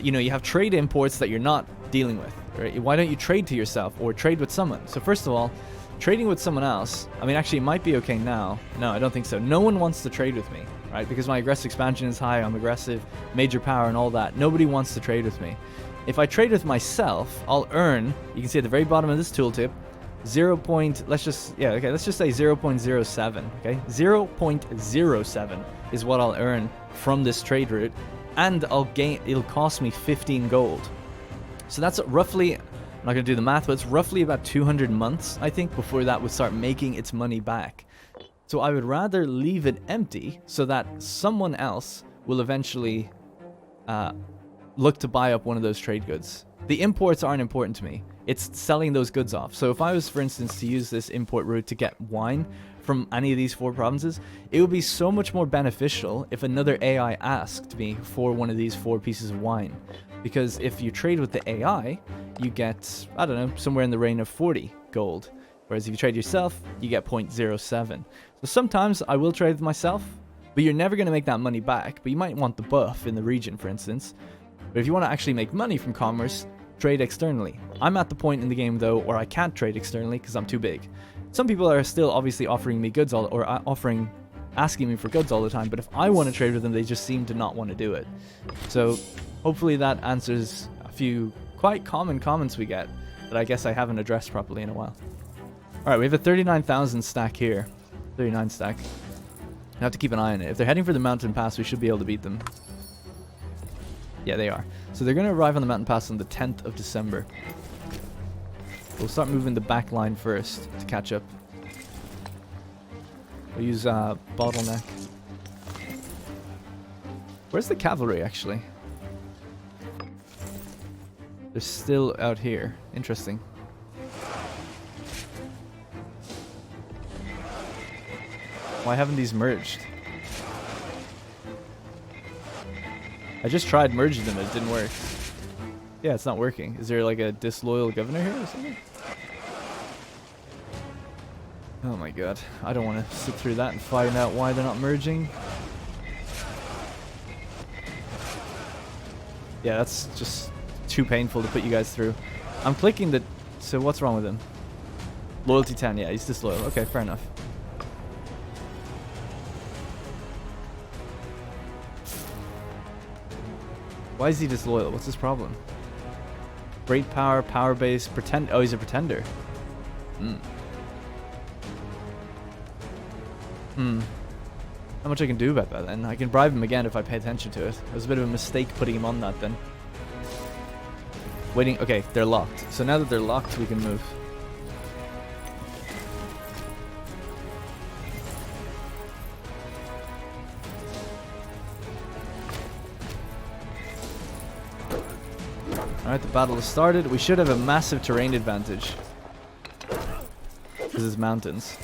you have trade imports that you're not dealing with, right? Why don't you trade to yourself or trade with someone? So first of all, trading with someone else, I mean, actually it might be okay now. No, I don't think so. No one wants to trade with me, right? Because my aggressive expansion is high, I'm aggressive, major power and all that. Nobody wants to trade with me. If I trade with myself, I'll earn, you can see at the very bottom of this tooltip, let's just say 0.07, okay? 0.07 is what I'll earn from this trade route, and it'll cost me 15 gold. So that's roughly, I'm not going to do the math, but it's roughly about 200 months, I think, before that would start making its money back. So I would rather leave it empty so that someone else will eventually look to buy up one of those trade goods. The imports aren't important to me. It's selling those goods off. So if I was, for instance, to use this import route to get wine from any of these 4 provinces, it would be so much more beneficial if another AI asked me for one of these 4 pieces of wine. Because if you trade with the AI, you get, I don't know, somewhere in the range of 40 gold. Whereas if you trade yourself, you get 0.07. So sometimes I will trade with myself, but you're never going to make that money back. But you might want the buff in the region, for instance. But if you want to actually make money from commerce, trade externally. I'm at the point in the game, though, where I can't trade externally because I'm too big. Some people are still obviously offering me goods asking me for goods all the time, but if I want to trade with them, they just seem to not want to do it. So hopefully that answers a few quite common comments we get that I guess I haven't addressed properly in a while. Alright, we have a 39,000 stack here. 39 stack. I have to keep an eye on it. If they're heading for the mountain pass, we should be able to beat them. Yeah, they are. So they're going to arrive on the mountain pass on the 10th of December. We'll start moving the back line first to catch up. We'll use bottleneck. Where's the cavalry, actually? They're still out here. Interesting. Why haven't these merged? I just tried merging them, it didn't work. Yeah, it's not working. Is there like a disloyal governor here or something? Oh my god. I don't want to sit through that and find out why they're not merging. Yeah, that's just too painful to put you guys through. I'm clicking the... So what's wrong with him? Loyalty 10, yeah, he's disloyal. Okay, fair enough. Why is he disloyal? What's his problem? Great power, power base, pretend. Oh, he's a pretender. How much I can do about that then? I can bribe him again if I pay attention to it. It was a bit of a mistake putting him on that then. Waiting. Okay, they're locked. So now that they're locked, we can move. Alright, the battle has started. We should have a massive terrain advantage. Because it's mountains.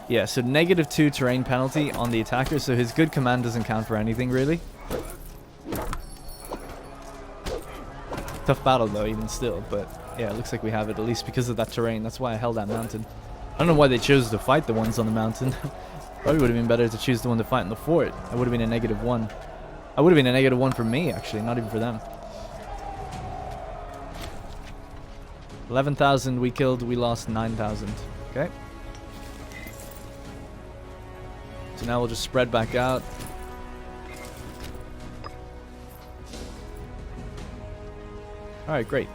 Yeah, so -2 terrain penalty on the attacker, so his good command doesn't count for anything, really. tough battle though, even still. But yeah, it looks like we have it, at least because of that terrain. That's why I held that mountain. I don't know why they chose to fight the ones on the mountain. Probably would have been better to choose the one to fight in the fort. That would have been a -1. I would have been a -1 for me, actually, not even for them. 11,000 we killed, we lost 9,000. Okay. So now we'll just spread back out. Alright, great.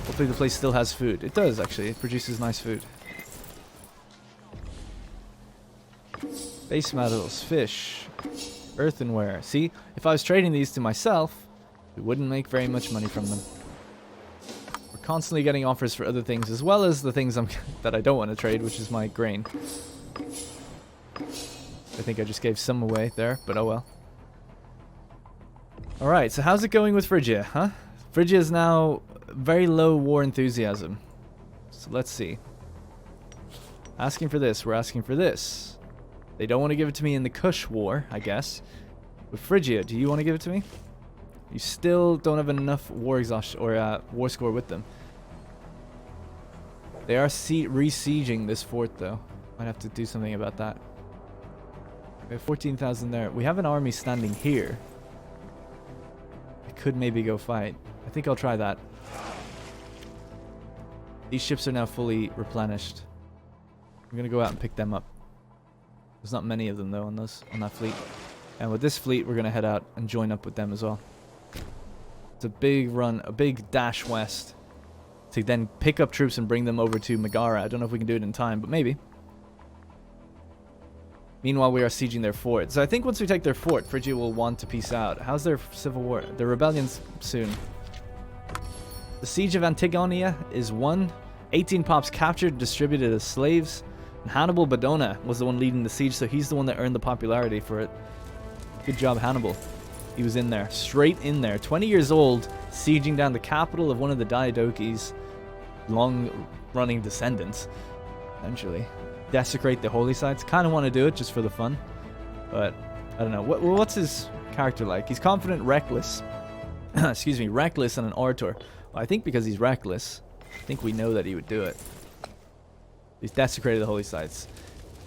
Hopefully the place still has food. It does, actually. It produces nice food. Base metals, fish, earthenware. See, if I was trading these to myself, we wouldn't make very much money from them. We're constantly getting offers for other things, as well as the things that I don't want to trade, which is my grain. I think I just gave some away there, but oh well. Alright, so how's it going with Phrygia, huh? Phrygia is now very low war enthusiasm. So let's see. Asking for this, we're asking for this. They don't want to give it to me in the Kush War, I guess. With Phrygia, do you want to give it to me? You still don't have enough war exhaustion or war score with them. They are re-sieging this fort though. Might have to do something about that. We have 14,000 there. We have an army standing here. I could maybe go fight. I think I'll try that. These ships are now fully replenished. I'm gonna go out and pick them up. There's not many of them though on that fleet. And with this fleet, we're gonna head out and join up with them as well. It's a big run, a big dash west to then pick up troops and bring them over to Megara. I don't know if we can do it in time, but maybe. Meanwhile, we are sieging their fort. So I think once we take their fort, Phrygia will want to peace out. How's their civil war? Their rebellion's soon. The siege of Antigonia is won. 18 pops captured, distributed as slaves. And Hannibal Badona was the one leading the siege, so he's the one that earned the popularity for it. Good job, Hannibal. He was in there, straight in there. 20 years old, sieging down the capital of one of the Diadoches' long-running descendants, essentially. Desecrate the holy sites. Kind of want to do it just for the fun, but I don't know. What's his character like? He's confident, reckless. Excuse me, reckless and an orator. Well, I think because he's reckless, I think we know that he would do it. He's desecrated the holy sites.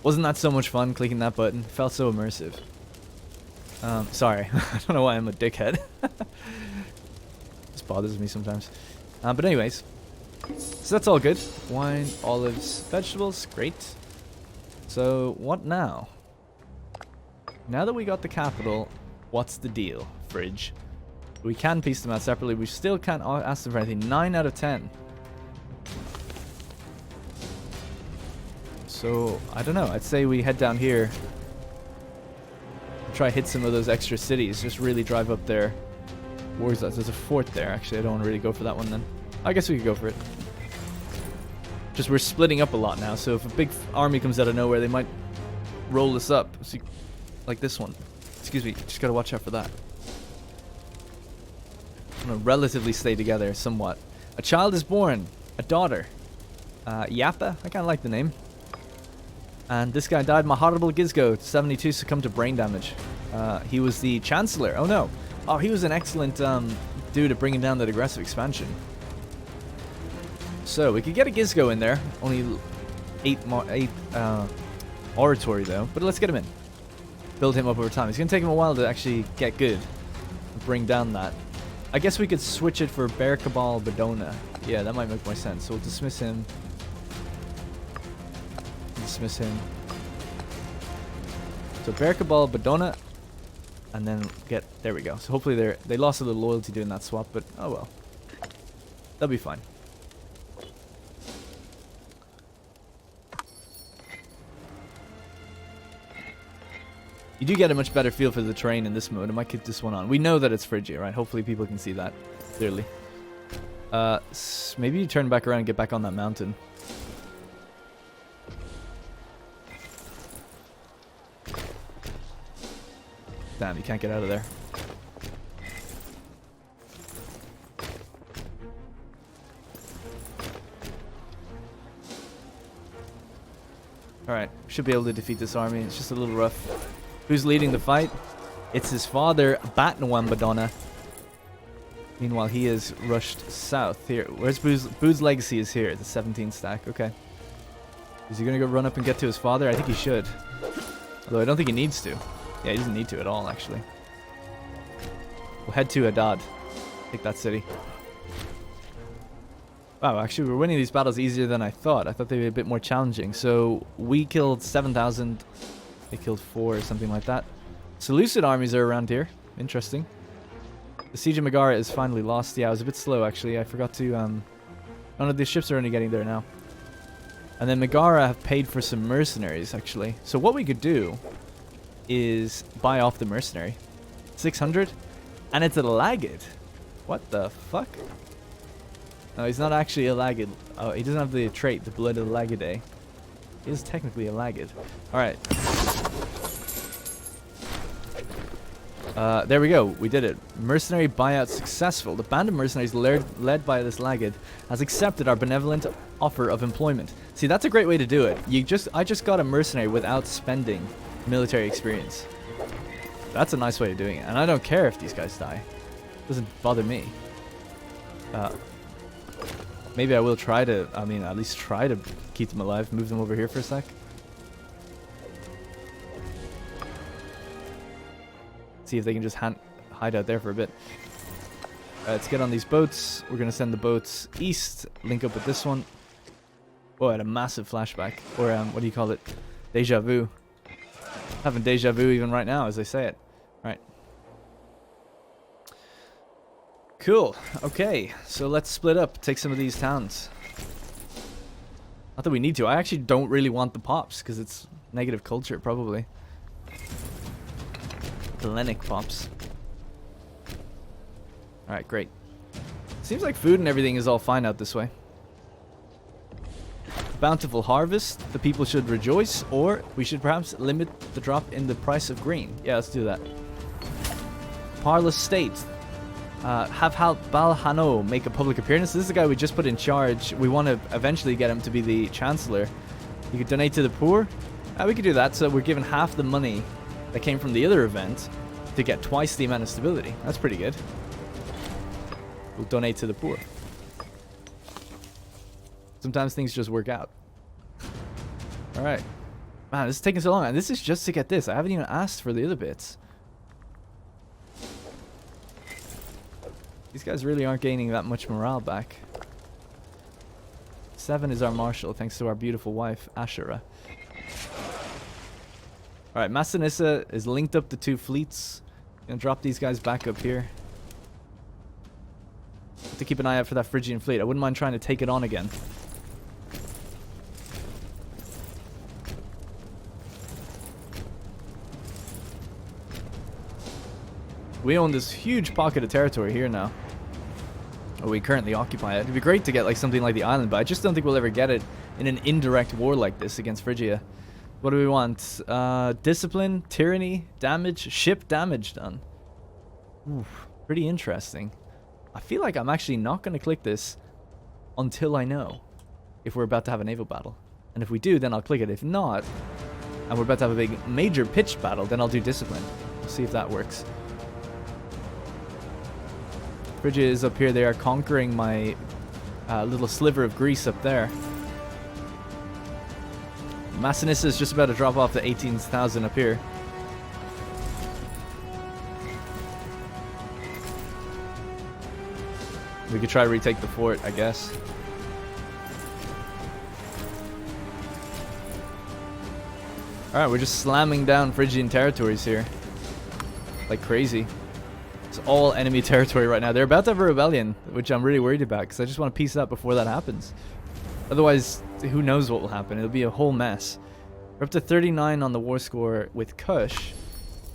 Wasn't that so much fun clicking that button? Felt so immersive. Sorry, I don't know why I'm a dickhead. This bothers me sometimes. But anyways, so that's all good. Wine, olives, vegetables, great. So what now? Now that we got the capital, what's the deal, Phryg? We can piece them out separately. We still can't ask them for anything. 9 out of 10. So I don't know. I'd say we head down here. Try hit some of those extra cities. Just really drive up there. Where's that? There's a fort there. Actually, I don't want to really go for that one then. I guess we could go for it. Just we're splitting up a lot now, so if a big army comes out of nowhere, they might roll us up. See, like this one. Excuse me, just gotta watch out for that. I'm gonna relatively stay together somewhat. A child is born. A daughter. Yappa? I kinda like the name. And this guy died. Mahorrible Gizgo, 72, succumbed to brain damage. He was the Chancellor. Oh no. Oh, he was an excellent dude at bringing down that aggressive expansion. So, we could get a Gizgo in there. Only 8 oratory, though. But let's get him in. Build him up over time. It's going to take him a while to actually get good. Bring down that. I guess we could switch it for Bear Cabal Badona. Yeah, that might make more sense. So, we'll dismiss him. Dismiss him. So, Bear Cabal Badona. And then get... There we go. So, hopefully they lost a little loyalty doing that swap. But, oh well. That'll be fine. You do get a much better feel for the terrain in this mode. I might keep this one on. We know that it's Phrygia, right? Hopefully people can see that clearly. Maybe you turn back around and get back on that mountain. Damn, you can't get out of there. Alright, should be able to defeat this army. It's just a little rough. Who's leading the fight? It's his father, Batnwambadonna. Meanwhile, he is rushed south here. Where's Boo's? Boo's legacy is here. The 17 stack. Okay. Is he gonna go run up and get to his father? I think he should. Although I don't think he needs to. Yeah, he doesn't need to at all, actually. We'll head to Adad. Take that city. Wow, actually, we're winning these battles easier than I thought. I thought they'd be a bit more challenging. So we killed 7,000. They killed 4 or something like that. Seleucid armies are around here. Interesting. The siege of Megara is finally lost. Yeah, I was a bit slow, actually. I forgot to... Oh no, the ships are only getting there now. And then Megara have paid for some mercenaries, actually. So what we could do is buy off the mercenary. 600. And it's a Lagged. What the fuck? No, he's not actually a Lagged. Oh, he doesn't have the trait, the Blood of the Laggidae. He is technically a Lagged. Alright. There we go. We did it. Mercenary buyout successful. The band of mercenaries led by this Lagged has accepted our benevolent offer of employment. See, that's a great way to do it. I just got a mercenary without spending military experience. That's a nice way of doing it. And I don't care if these guys die. It doesn't bother me. Maybe I will try to, at least try to keep them alive. Move them over here for a sec. See if they can just hide out there for a bit. Let's get on these boats. We're going to send the boats east. Link up with this one. Oh, I had a massive flashback. Or, what do you call it? Deja vu. Having deja vu even right now as I say it. Right. Cool. Okay. So let's split up. Take some of these towns. Not that we need to. I actually don't really want the pops because it's negative culture probably. Hellenic pops. Alright, great. Seems like food and everything is all fine out this way. Bountiful harvest. The people should rejoice, or we should perhaps limit the drop in the price of grain. Yeah, let's do that. Parlous State. Have Balhano make a public appearance. This is the guy we just put in charge. We want to eventually get him to be the chancellor. You could donate to the poor. We could do that. So we're given half the money that came from the other event to get twice the amount of stability. That's pretty good. We'll donate to the poor. Sometimes things just work out. Alright. Man, this is taking so long. And this is just to get this. I haven't even asked for the other bits. These guys really aren't gaining that much morale back. 7 is our marshal, thanks to our beautiful wife, Ashera. Alright, Massinissa is linked up the 2 fleets. Gonna drop these guys back up here. Have to keep an eye out for that Phrygian fleet. I wouldn't mind trying to take it on again. We own this huge pocket of territory here now. Or we currently occupy it. It'd be great to get like something like the island, but I just don't think we'll ever get it in an indirect war like this against Phrygia. What do we want? Discipline, tyranny, damage, ship damage done. Oof, pretty interesting. I feel like I'm actually not going to click this until I know if we're about to have a naval battle. And if we do, then I'll click it. If not, and we're about to have a big major pitched battle, then I'll do discipline. We'll see if that works. Phrygia is up here. They are conquering my little sliver of Greece up there. Massinissa is just about to drop off to 18,000 up here. We could try to retake the fort, I guess. Alright, we're just slamming down Phrygian territories here. Like crazy. It's all enemy territory right now. They're about to have a rebellion, which I'm really worried about, because I just want to peace out before that happens. Otherwise, who knows what will happen. It'll be a whole mess. We're up to 39 on the war score with Kush.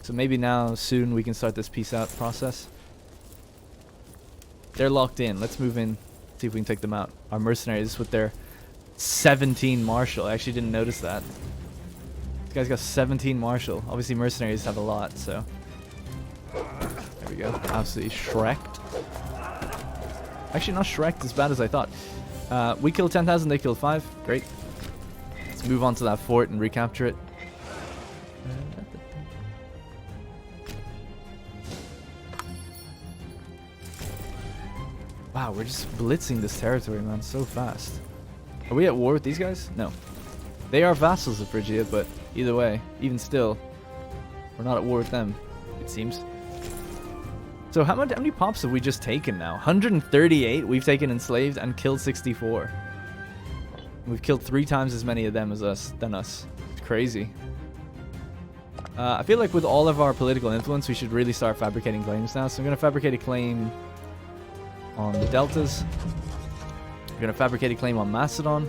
So maybe now, soon, we can start this peace out process. They're locked in. Let's move in, see if we can take them out. Our mercenaries with their 17 martial. I actually didn't notice that. This guy's got 17 martial. Obviously, mercenaries have a lot, so... There we go. Absolutely shreked. Actually, not shreked as bad as I thought. We killed 10,000, they killed 5. Great. Let's move on to that fort and recapture it. Wow, we're just blitzing this territory, man, so fast. Are we at war with these guys? No. They are vassals of Phrygia, but either way, even still, we're not at war with them, it seems. So how many pops have we just taken now? 138 we've taken enslaved and killed 64. We've killed 3 times as many of them as than us. It's crazy. I feel like with all of our political influence, we should really start fabricating claims now. So I'm going to fabricate a claim on the deltas. I'm going to fabricate a claim on Macedon.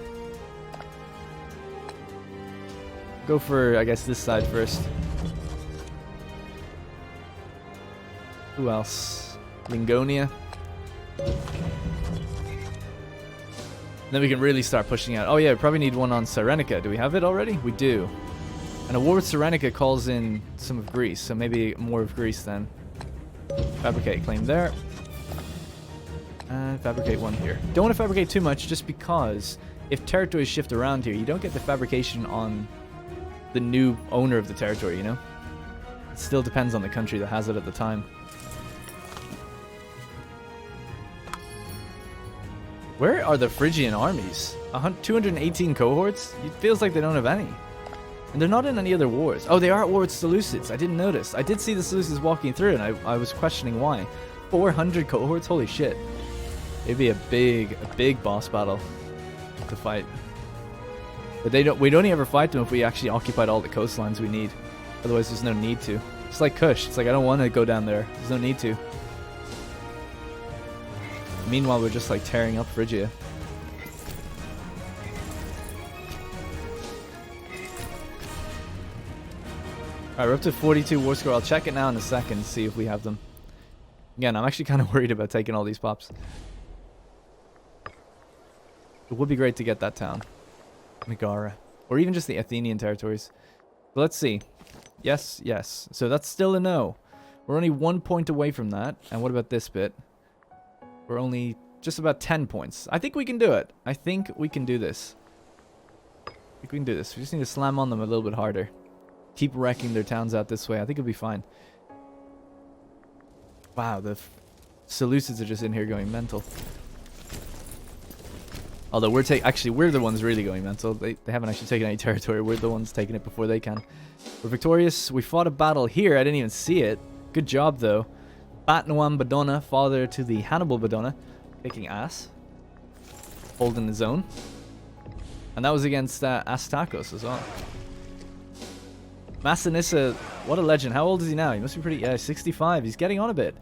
Go for, I guess, this side first. Who else? Lingonia. Then we can really start pushing out. Oh yeah, we probably need one on Cyrenaica. Do we have it already? We do. And a war with Cyrenaica calls in some of Greece, so maybe more of Greece then. Fabricate claim there. And fabricate one here. Don't want to fabricate too much, just because if territories shift around here, you don't get the fabrication on the new owner of the territory, you know? It still depends on the country that has it at the time. Where are the Phrygian armies? 218 cohorts? It feels like they don't have any. And they're not in any other wars. Oh, they are at war with Seleucids. I didn't notice. I did see the Seleucids walking through, and I was questioning why. 400 cohorts? Holy shit. It'd be a big boss battle to fight. But we'd only ever fight them if we actually occupied all the coastlines we need. Otherwise, there's no need to. It's like Kush. It's like, I don't want to go down there. There's no need to. Meanwhile, we're just like tearing up Phrygia. Alright, we're up to 42 war score. I'll check it now in a second to see if we have them. Again, I'm actually kind of worried about taking all these pops. It would be great to get that town. Megara. Or even just the Athenian territories. But let's see. Yes, yes. So that's still a no. We're only 1 point away from that. And what about this bit? We're only just about 10 points. I think we can do it. I think we can do this. I think we can do this. We just need to slam on them a little bit harder. Keep wrecking their towns out this way. I think it'll be fine. Wow, the Seleucids are just in here going mental. Although we're the ones really going mental. They haven't actually taken any territory. We're the ones taking it before they can. We're victorious. We fought a battle here. I didn't even see it. Good job, though. Batnuam Badona, father to the Hannibal Badona, kicking ass, holding his own, and that was against Astakos as well. Massinissa, what a legend! How old is he now? He must be pretty 65. He's getting on a bit.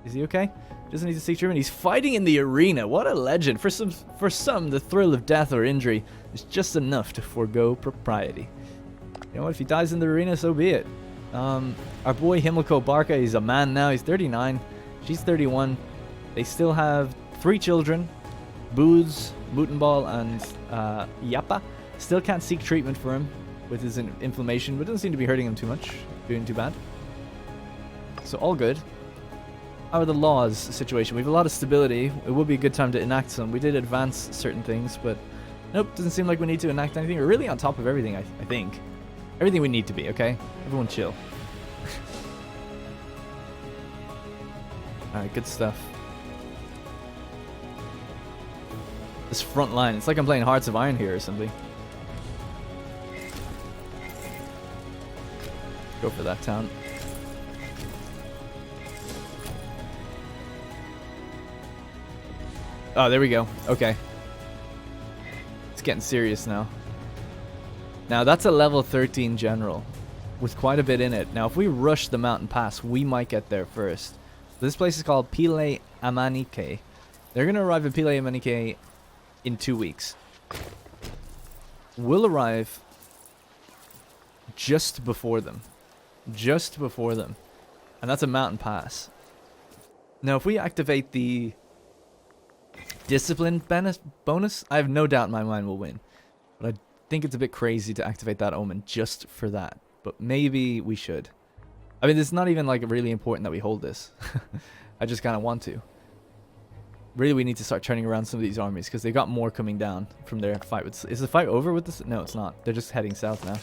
Is he okay? Doesn't need to seek treatment. He's fighting in the arena. What a legend! For some, the thrill of death or injury is just enough to forego propriety. You know what? If he dies in the arena, so be it. Our boy Himilco Barca, he's a man now. He's 39. She's 31. They still have 3 children. Booz, Mutenball, and Yappa. Still can't seek treatment for him with his inflammation, but doesn't seem to be hurting him too much. Doing too bad. So all good. How are the laws situation? We have a lot of stability. It would be a good time to enact some. We did advance certain things, but nope, doesn't seem like we need to enact anything. We're really on top of everything, I think. Everything we need to be, okay? Everyone chill. Alright, good stuff. This front line, it's like I'm playing Hearts of Iron here or something. Go for that town. Oh, there we go. Okay. It's getting serious now. Now, that's a level 13 general with quite a bit in it. Now, if we rush the mountain pass, we might get there first. This place is called Pile Amanike. They're going to arrive at Pile Amanike in 2 weeks. We'll arrive just before them. Just before them. And that's a mountain pass. Now, if we activate the discipline bonus, I have no doubt in my mind we'll win. But I think it's a bit crazy to activate that omen just for that. But maybe we should. I mean, it's not even like really important that we hold this. I just kind of want to. Really, we need to start turning around some of these armies because they've got more coming down from their fight. Is the fight over with this? No, it's not. They're just heading south now.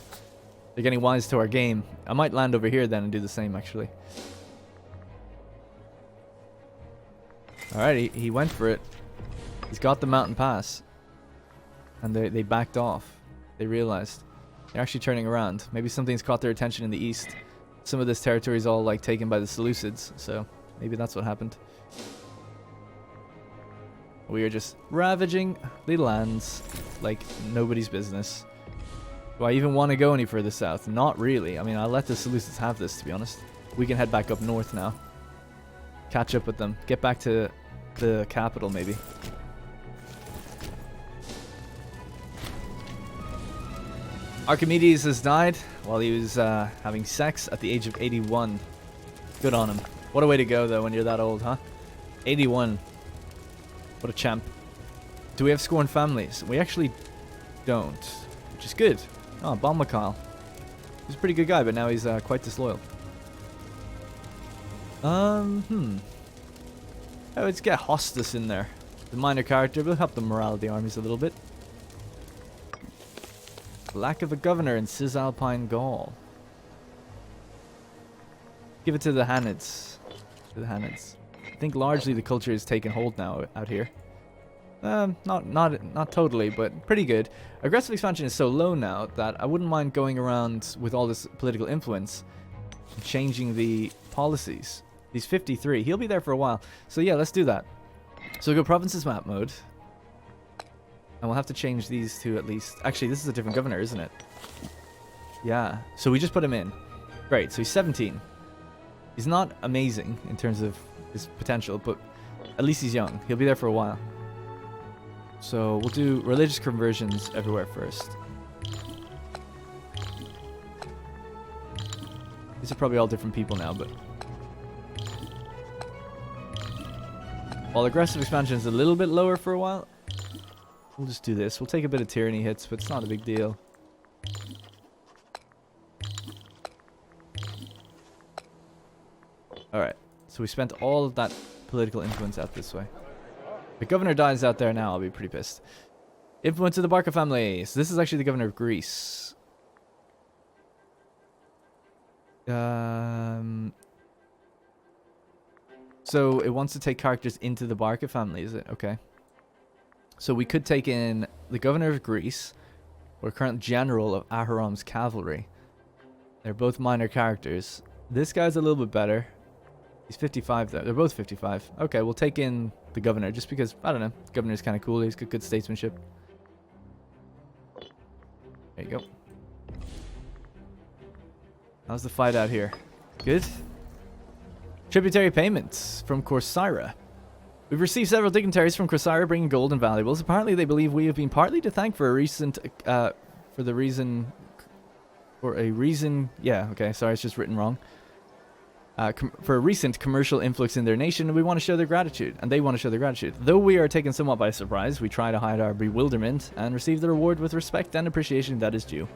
They're getting wise to our game. I might land over here then and do the same, actually. Alright, he went for it. He's got the mountain pass. And they backed off. They realized. They're actually turning around. Maybe something's caught their attention in the east. Some of this territory is all like taken by the Seleucids, so maybe that's what happened. We are just ravaging the lands like nobody's business. Do I even want to go any further south? Not really. I mean, I'll let the Seleucids have this, to be honest. We can head back up north now. Catch up with them. Get back to the capital, maybe. Archimedes has died while he was having sex at the age of 81. Good on him. What a way to go, though, when you're that old, huh? 81. What a champ. Do we have scorned families? We actually don't, which is good. Oh, Bommakyle. He's a pretty good guy, but now he's quite disloyal. Oh, let's get Hostus in there. The minor character will help the morale of the armies a little bit. Lack of a governor in Cisalpine Gaul. Give it to the Hanids. To the Hanids. I think largely the culture has taken hold now out here. Not totally, but pretty good. Aggressive expansion is so low now that I wouldn't mind going around with all this political influence and changing the policies. He's 53. He'll be there for a while. So yeah, let's do that. So we'll go provinces map mode. And we'll have to change these two at least. Actually, this is a different governor, isn't it? Yeah. So we just put him in. Great. So he's 17. He's not amazing in terms of his potential, but at least he's young. He'll be there for a while. So we'll do religious conversions everywhere first. These are probably all different people now, but... while aggressive expansion is a little bit lower for a while, we'll just do this. We'll take a bit of tyranny hits, but it's not a big deal. Alright, so we spent all of that political influence out this way. The governor dies out there now, I'll be pretty pissed. Influence of the Barca family. So this is actually the governor of Greece. So it wants to take characters into the Barca family, is it? Okay. So we could take in the governor of Greece, or current general of Ahiram's cavalry. They're both minor characters. This guy's a little bit better. He's 55 though. They're both 55. Okay, we'll take in the governor just because, I don't know, the governor's kind of cool. He's got good statesmanship. There you go. How's the fight out here? Good? Tributary payments from Corcyra. We've received several dignitaries from Corcyra bringing gold and valuables. Apparently they believe we have been partly to thank for a reason, yeah, okay, sorry, it's just written wrong. For a recent commercial influx in their nation, and we want to show their gratitude, and they want to show their gratitude. Though we are taken somewhat by surprise, we try to hide our bewilderment and receive the reward with respect and appreciation that is due.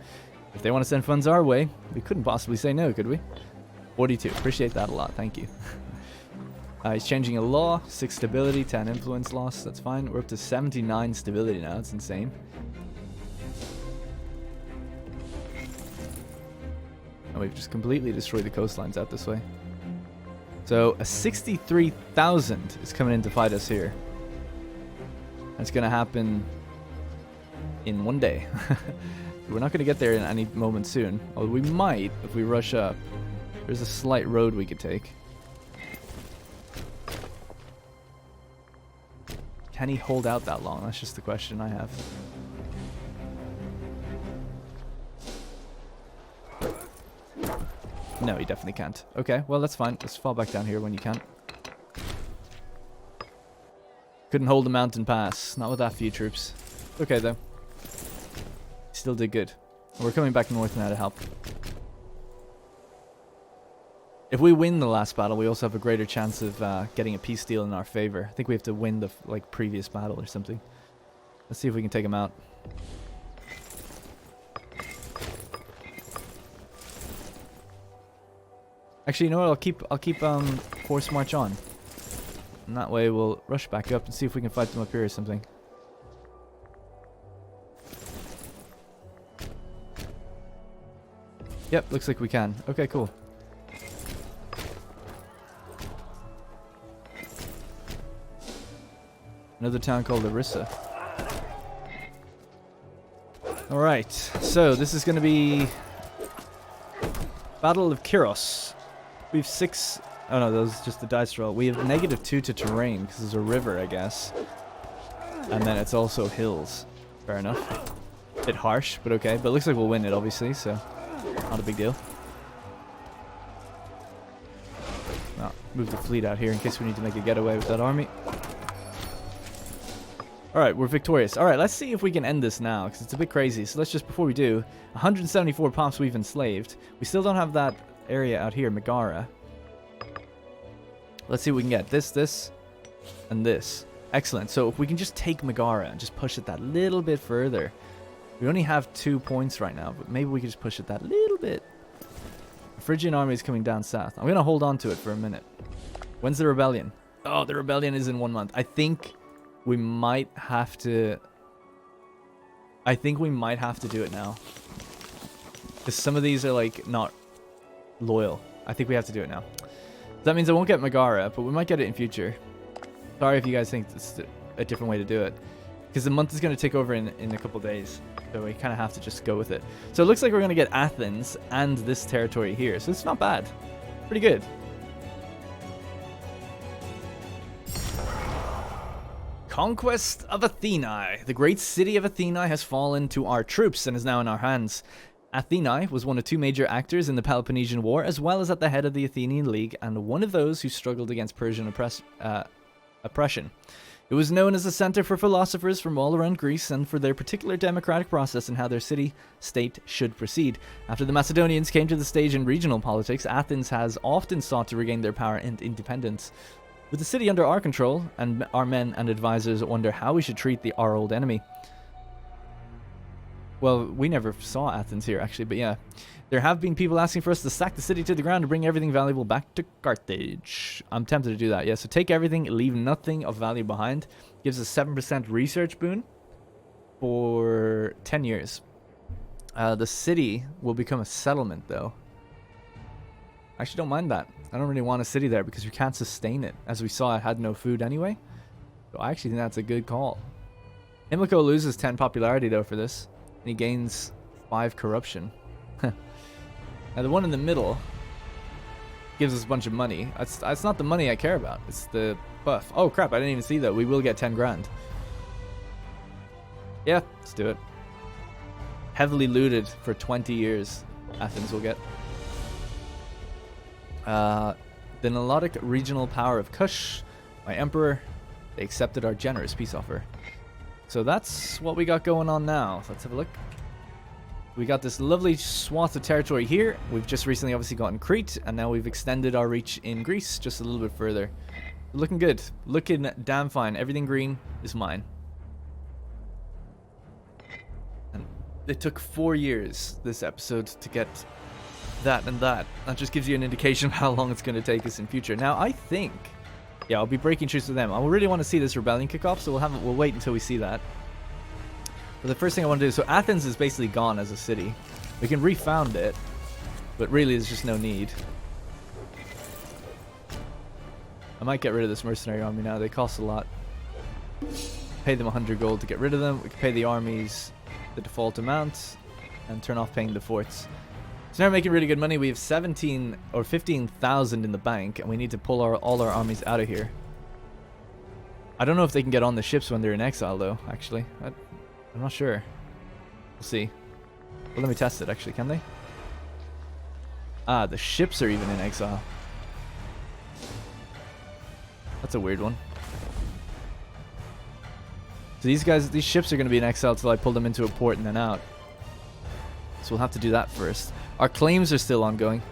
If they want to send funds our way, we couldn't possibly say no, could we? 42. Appreciate that a lot. Thank you. He's changing a law. 6 stability, 10 influence loss. That's fine. We're up to 79 stability now. It's insane. And we've just completely destroyed the coastlines out this way. So a 63,000 is coming in to fight us here. That's going to happen in one day. We're not going to get there in any moment soon. Although we might if we rush up. There's a slight road we could take. Can he hold out that long? That's just the question I have. No, he definitely can't. Okay, well, that's fine. Let's fall back down here when you can. Couldn't hold the mountain pass. Not with that few troops. Okay, though. Still did good. We're coming back north now to help. If we win the last battle, we also have a greater chance of getting a peace deal in our favor. I think we have to win the previous battle or something. Let's see if we can take him out. Actually, you know what? I'll keep force march on. And that way we'll rush back up and see if we can fight them up here or something. Yep, looks like we can. Okay, cool. Another town called Larissa. Alright, so this is going to be Battle of Kyros. We have 6... Oh no, that was just the dice roll. We have -2 to terrain, because there's a river, I guess. And then it's also hills. Fair enough. Bit harsh, but okay. But it looks like we'll win it, obviously, so not a big deal. No, move the fleet out here in case we need to make a getaway with that army. Alright, we're victorious. Alright, let's see if we can end this now, because it's a bit crazy. So let's just, before we do, 174 pops we've enslaved. We still don't have that area out here, Megara. Let's see what we can get. This, and this. Excellent. So if we can just take Megara and just push it that little bit further. We only have 2 points right now, but maybe we can just push it that little bit. The Phrygian army is coming down south. I'm going to hold on to it for a minute. When's the rebellion? Oh, the rebellion is in 1 month. I think we might have to... do it now. Because some of these are, like, not loyal. I think we have to do it now. That means I won't get Megara, but we might get it in future. Sorry if you guys think it's a different way to do it. Because the month is going to take over in a couple days. So we kind of have to just go with it. So it looks like we're going to get Athens and this territory here. So it's not bad. Pretty good. Conquest of Athenae. The great city of Athenae has fallen to our troops and is now in our hands. Athenae was one of 2 major actors in the Peloponnesian War, as well as at the head of the Athenian League, and one of those who struggled against Persian oppression. It was known as a center for philosophers from all around Greece and for their particular democratic process and how their city-state should proceed. After the Macedonians came to the stage in regional politics, Athens has often sought to regain their power and independence. With the city under our control, and our men and advisors wonder how we should treat our old enemy. Well, we never saw Athens here, actually, but yeah. There have been people asking for us to sack the city to the ground and bring everything valuable back to Carthage. I'm tempted to do that, yeah. So take everything, leave nothing of value behind. Gives us 7% research boon for 10 years. The city will become a settlement, though. I actually don't mind that. I don't really want a city there because we can't sustain it. As we saw, it had no food anyway. So I actually think that's a good call. Imlico loses 10 popularity, though, for this. And he gains 5 corruption. Now the one in the middle gives us a bunch of money. It's not the money I care about. It's the buff. Oh crap, I didn't even see that. We will get 10 grand. Yeah, let's do it. Heavily looted for 20 years. Athens will get. The Nilotic regional power of Kush, my emperor, they accepted our generous peace offer. So that's what we got going on now. Let's have a look. We got this lovely swath of territory here. We've just recently obviously gotten Crete, and now we've extended our reach in Greece just a little bit further. Looking good. Looking damn fine. Everything green is mine. And it took 4 years, this episode, to get that and that. That just gives you an indication of how long it's going to take us in future. Now, I think... Yeah, I'll be breaking truce with them. I really want to see this rebellion kick off, so we'll wait until we see that. But the first thing I want to do... So Athens is basically gone as a city. We can refound it, but really there's just no need. I might get rid of this mercenary army now. They cost a lot. Pay them 100 gold to get rid of them. We can pay the armies the default amount and turn off paying the forts. So now we're making really good money. We have 17 or 15,000 in the bank, and we need to pull all our armies out of here. I don't know if they can get on the ships when they're in exile, though, actually. I'm not sure. We'll see. Well, let me test it, actually. Can they? Ah, the ships are even in exile. That's a weird one. So these ships are going to be in exile until I pull them into a port and then out. So we'll have to do that first. Our claims are still ongoing.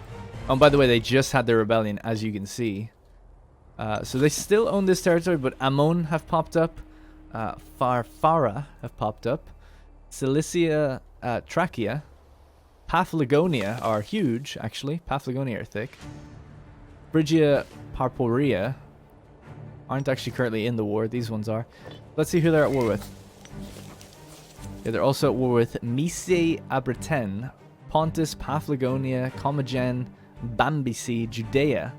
Oh, and by the way, they just had their rebellion, as you can see. So they still own this territory, but Ammon have popped up. Farfara have popped up. Cilicia, Trachea. Paphlagonia are huge, actually. Paphlagonia are thick. Phrygia, Parporia aren't actually currently in the war. These ones are. Let's see who they're at war with. Yeah, they're also at war with Mysae, Abreten, Pontus, Paphlagonia, Commagene, Bambyce, Judea,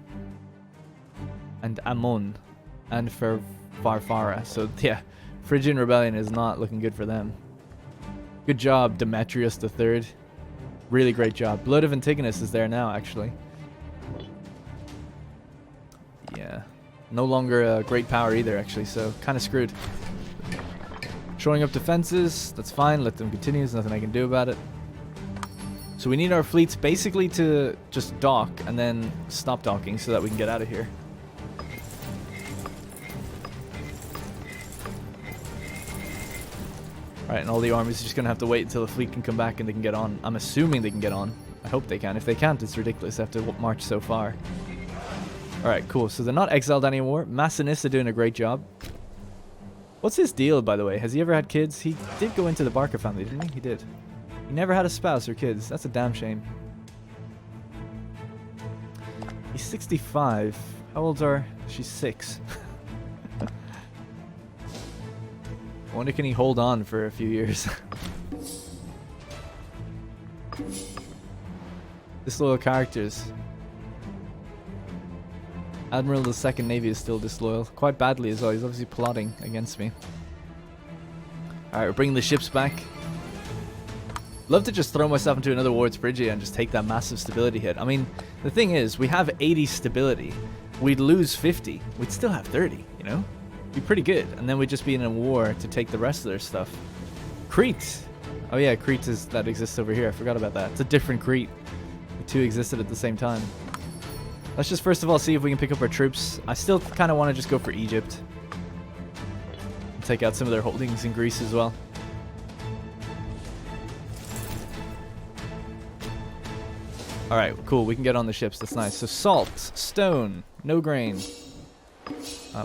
and Ammon. And for Farfara. So yeah, Phrygian rebellion is not looking good for them. Good job, Demetrius III. Really great job. Blood of Antigonus is there now, actually. Yeah. No longer a great power either, actually, so kind of screwed. Showing up defenses, that's fine. Let them continue. There's nothing I can do about it. So we need our fleets basically to just dock and then stop docking so that we can get out of here. Alright, and all the armies are just going to have to wait until the fleet can come back and they can get on. I'm assuming they can get on. I hope they can. If they can't, it's ridiculous. They have to march so far. Alright, cool. So they're not exiled anymore. Massinists are doing a great job. What's his deal, by the way? Has he ever had kids? He did go into the Barca family, didn't he? He did. He never had a spouse or kids. That's a damn shame. He's 65. How old are... She's 6. I wonder, can he hold on for a few years? Disloyal characters. Admiral of the Second Navy is still disloyal. Quite badly as well. He's obviously plotting against me. Alright, we're bringing the ships back. Love to just throw myself into another war with Phrygia and just take that massive stability hit. I mean, the thing is, we have 80 stability. We'd lose 50. We'd still have 30, you know? Be pretty good, and then we'd just be in a war to take the rest of their stuff. Crete. Oh yeah, Crete is that exists over here. I forgot about that. It's a different Crete. The two existed at the same time. Let's just first of all see if we can pick up our troops. I still kind of want to just go for Egypt. And take out some of their holdings in Greece as well. Alright, cool. We can get on the ships. That's nice. So salt, stone, no grain.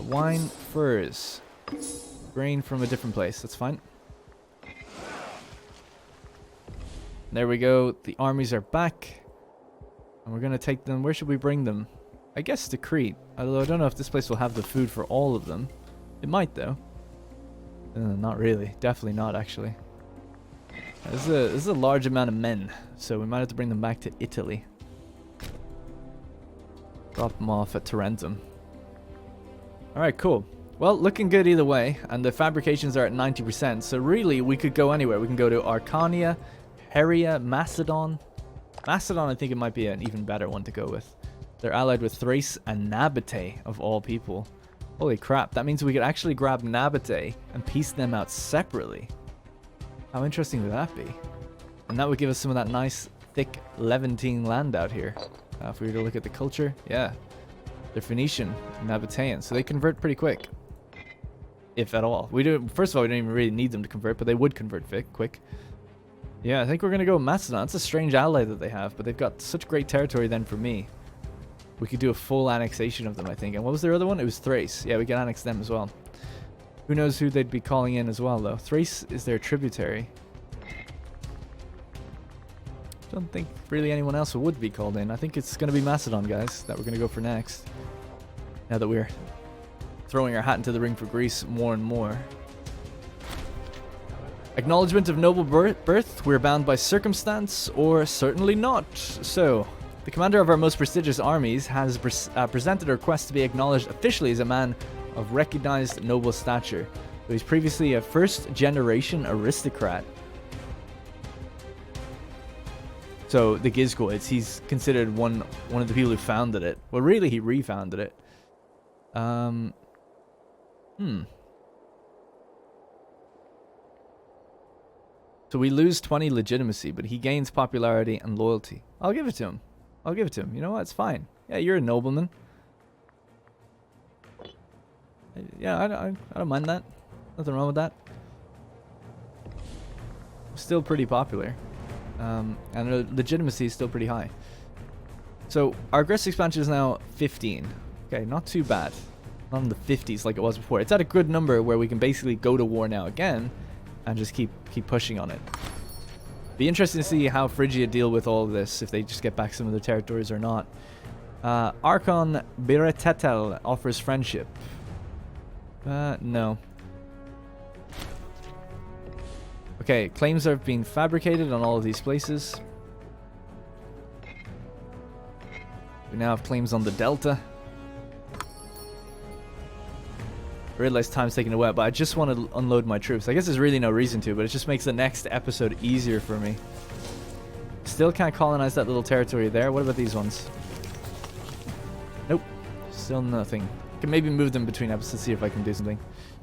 Wine, furs. Grain from a different place. That's fine. There we go. The armies are back. And we're going to take them. Where should we bring them? I guess to Crete. Although I don't know if this place will have the food for all of them. It might, though. Not really. Definitely not, actually. This is a large amount of men. So we might have to bring them back to Italy. Drop them off at Tarentum. Alright, cool. Well, looking good either way, and the fabrications are at 90%, so really we could go anywhere. We can go to Arcania, Heria, Macedon. Macedon, I think it might be an even better one to go with. They're allied with Thrace and Nabatea, of all people. Holy crap, that means we could actually grab Nabatea and piece them out separately. How interesting would that be? And that would give us some of that nice, thick Levantine land out here. If we were to look at the culture, yeah. They're Phoenician, Nabatean, so they convert pretty quick. If at all. First of all, we don't even really need them to convert, but they would convert quick. Yeah, I think we're going to go Macedon. It's a strange ally that they have, but they've got such great territory then for me. We could do a full annexation of them, I think. And what was their other one? It was Thrace. Yeah, we can annex them as well. Who knows who they'd be calling in as well, though. Thrace is their tributary. Don't think really anyone else would be called in. I think it's going to be Macedon, guys, that we're going to go for next. Now that we're throwing our hat into the ring for Greece more and more. Acknowledgement of noble birth. We're bound by circumstance, or certainly not. So, the commander of our most prestigious armies has presented a request to be acknowledged officially as a man of recognized noble stature. So he's previously a first-generation aristocrat. So, the Gizgoids, he's considered one of the people who founded it. Well, really, he refounded it. So we lose 20 legitimacy, but he gains popularity and loyalty. I'll give it to him. I'll give it to him. You know what? It's fine. Yeah, you're a nobleman. Yeah, I don't mind that. Nothing wrong with that. Still pretty popular. And legitimacy is still pretty high. So our aggressive expansion is now 15. Okay, not too bad. Not in the 50s like it was before. It's at a good number where we can basically go to war now again and just keep pushing on it. Be interesting to see how Phrygia deal with all of this, if they just get back some of their territories or not. Archon Biretetel offers friendship. No. Okay, claims are being fabricated on all of these places. We now have claims on the Delta. I realize time's taking away, but I just want to unload my troops. I guess there's really no reason to, but it just makes the next episode easier for me. Still can't colonize that little territory there. What about these ones? Nope. Still nothing. I can maybe move them between episodes, see if I can do something.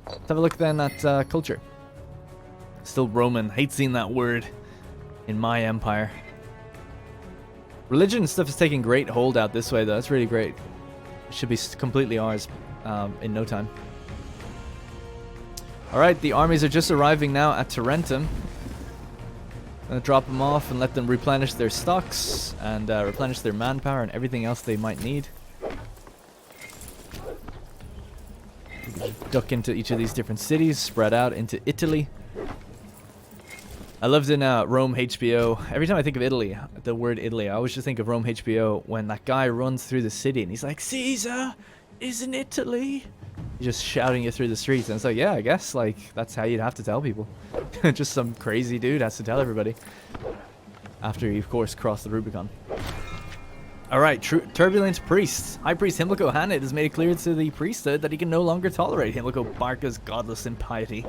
Let's have a look then at culture. Still Roman. Hate seeing that word in my empire. Religion and stuff is taking great hold out this way, though. That's really great. It should be completely ours in no time. Alright, the armies are just arriving now at Tarentum. Gonna drop them off and let them replenish their stocks and replenish their manpower and everything else they might need. Duck into each of these different cities, spread out into Italy. I loved in Rome HBO. Every time I think of Italy, the word Italy, I always just think of Rome HBO when that guy runs through the city and he's like, Caesar is in Italy. He's just shouting it through the streets. And it's like, yeah, I guess like that's how you'd have to tell people. Just some crazy dude has to tell everybody. After he, of course, crossed the Rubicon. Alright, turbulent priest. High Priest Himilco Hanid has made it clear to the priesthood that he can no longer tolerate Himilco Barca's godless impiety.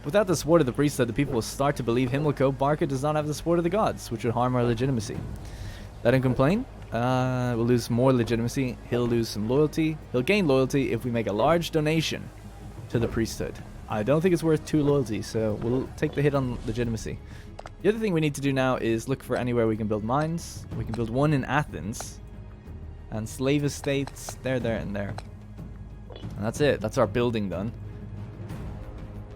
Without the support of the priesthood, the people will start to believe Himilco Barca does not have the support of the gods, which would harm our legitimacy. Let him complain. We'll lose more legitimacy. He'll lose some loyalty. He'll gain loyalty if we make a large donation to the priesthood. I don't think it's worth 2 loyalty, so we'll take the hit on legitimacy. The other thing we need to do now is look for anywhere we can build mines. We can build one in Athens. And slave estates, there, and there. And that's it. That's our building done.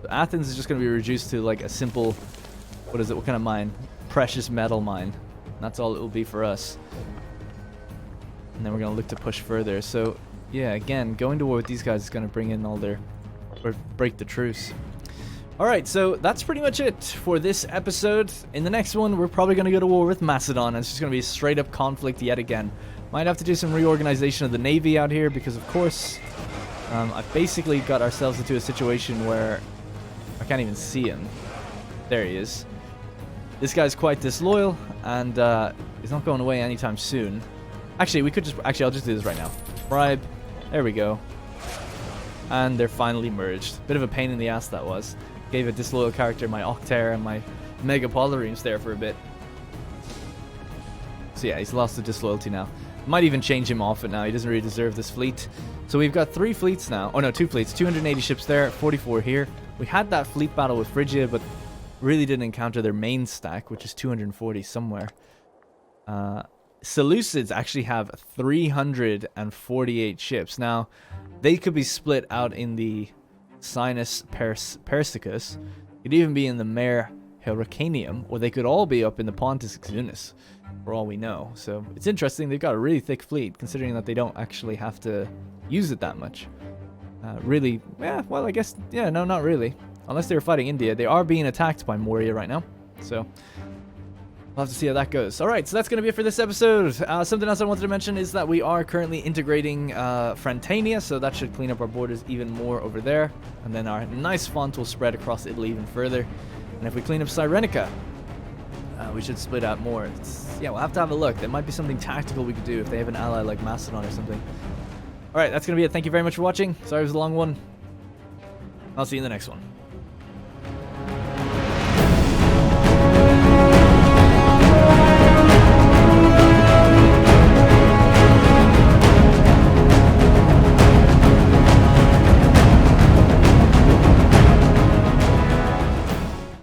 But Athens is just going to be reduced to like a simple, what is it, what kind of mine? Precious metal mine. And that's all it will be for us. And then we're going to look to push further. So, yeah, again, going to war with these guys is going to bring in all their, or break the truce. Alright, so that's pretty much it for this episode. In the next one, we're probably going to go to war with Macedon. And it's just going to be a straight up conflict yet again. Might have to do some reorganization of the navy out here because, of course, I've basically got ourselves into a situation where I can't even see him. There he is. This guy's quite disloyal, and he's not going away anytime soon. Actually, we could just... Actually, I'll just do this right now. Bribe. There we go. And they're finally merged. Bit of a pain in the ass that was. Gave a disloyal character my Octair and my Mega Polyremes there for a bit. So yeah, he's lost the disloyalty now. Might even change him off it now. He doesn't really deserve this fleet. So we've got 3 fleets now. Oh no, 2 fleets. 280 ships there, 44 here. We had that fleet battle with Phrygia, but really didn't encounter their main stack, which is 240 somewhere. Seleucids actually have 348 ships. Now, they could be split out in the Sinus Persicus. Could even be in the Mare Hyrcanium, or they could all be up in the Pontus Xunus, for all we know. So it's interesting. They've got a really thick fleet, considering that they don't actually have to use it that much. Really, yeah, well, I guess, yeah, no, not really. Unless they were fighting India. They are being attacked by Moria right now. So we'll have to see how that goes. Alright, so that's going to be it for this episode. Something else I wanted to mention is that we are currently integrating Frantania, so that should clean up our borders even more over there. And then our nice font will spread across Italy even further. And if we clean up Cyrenica, we should split out more. Yeah, we'll have to have a look. There might be something tactical we could do if they have an ally like Macedon or something. Alright, that's going to be it. Thank you very much for watching. Sorry it was a long one. I'll see you in the next one.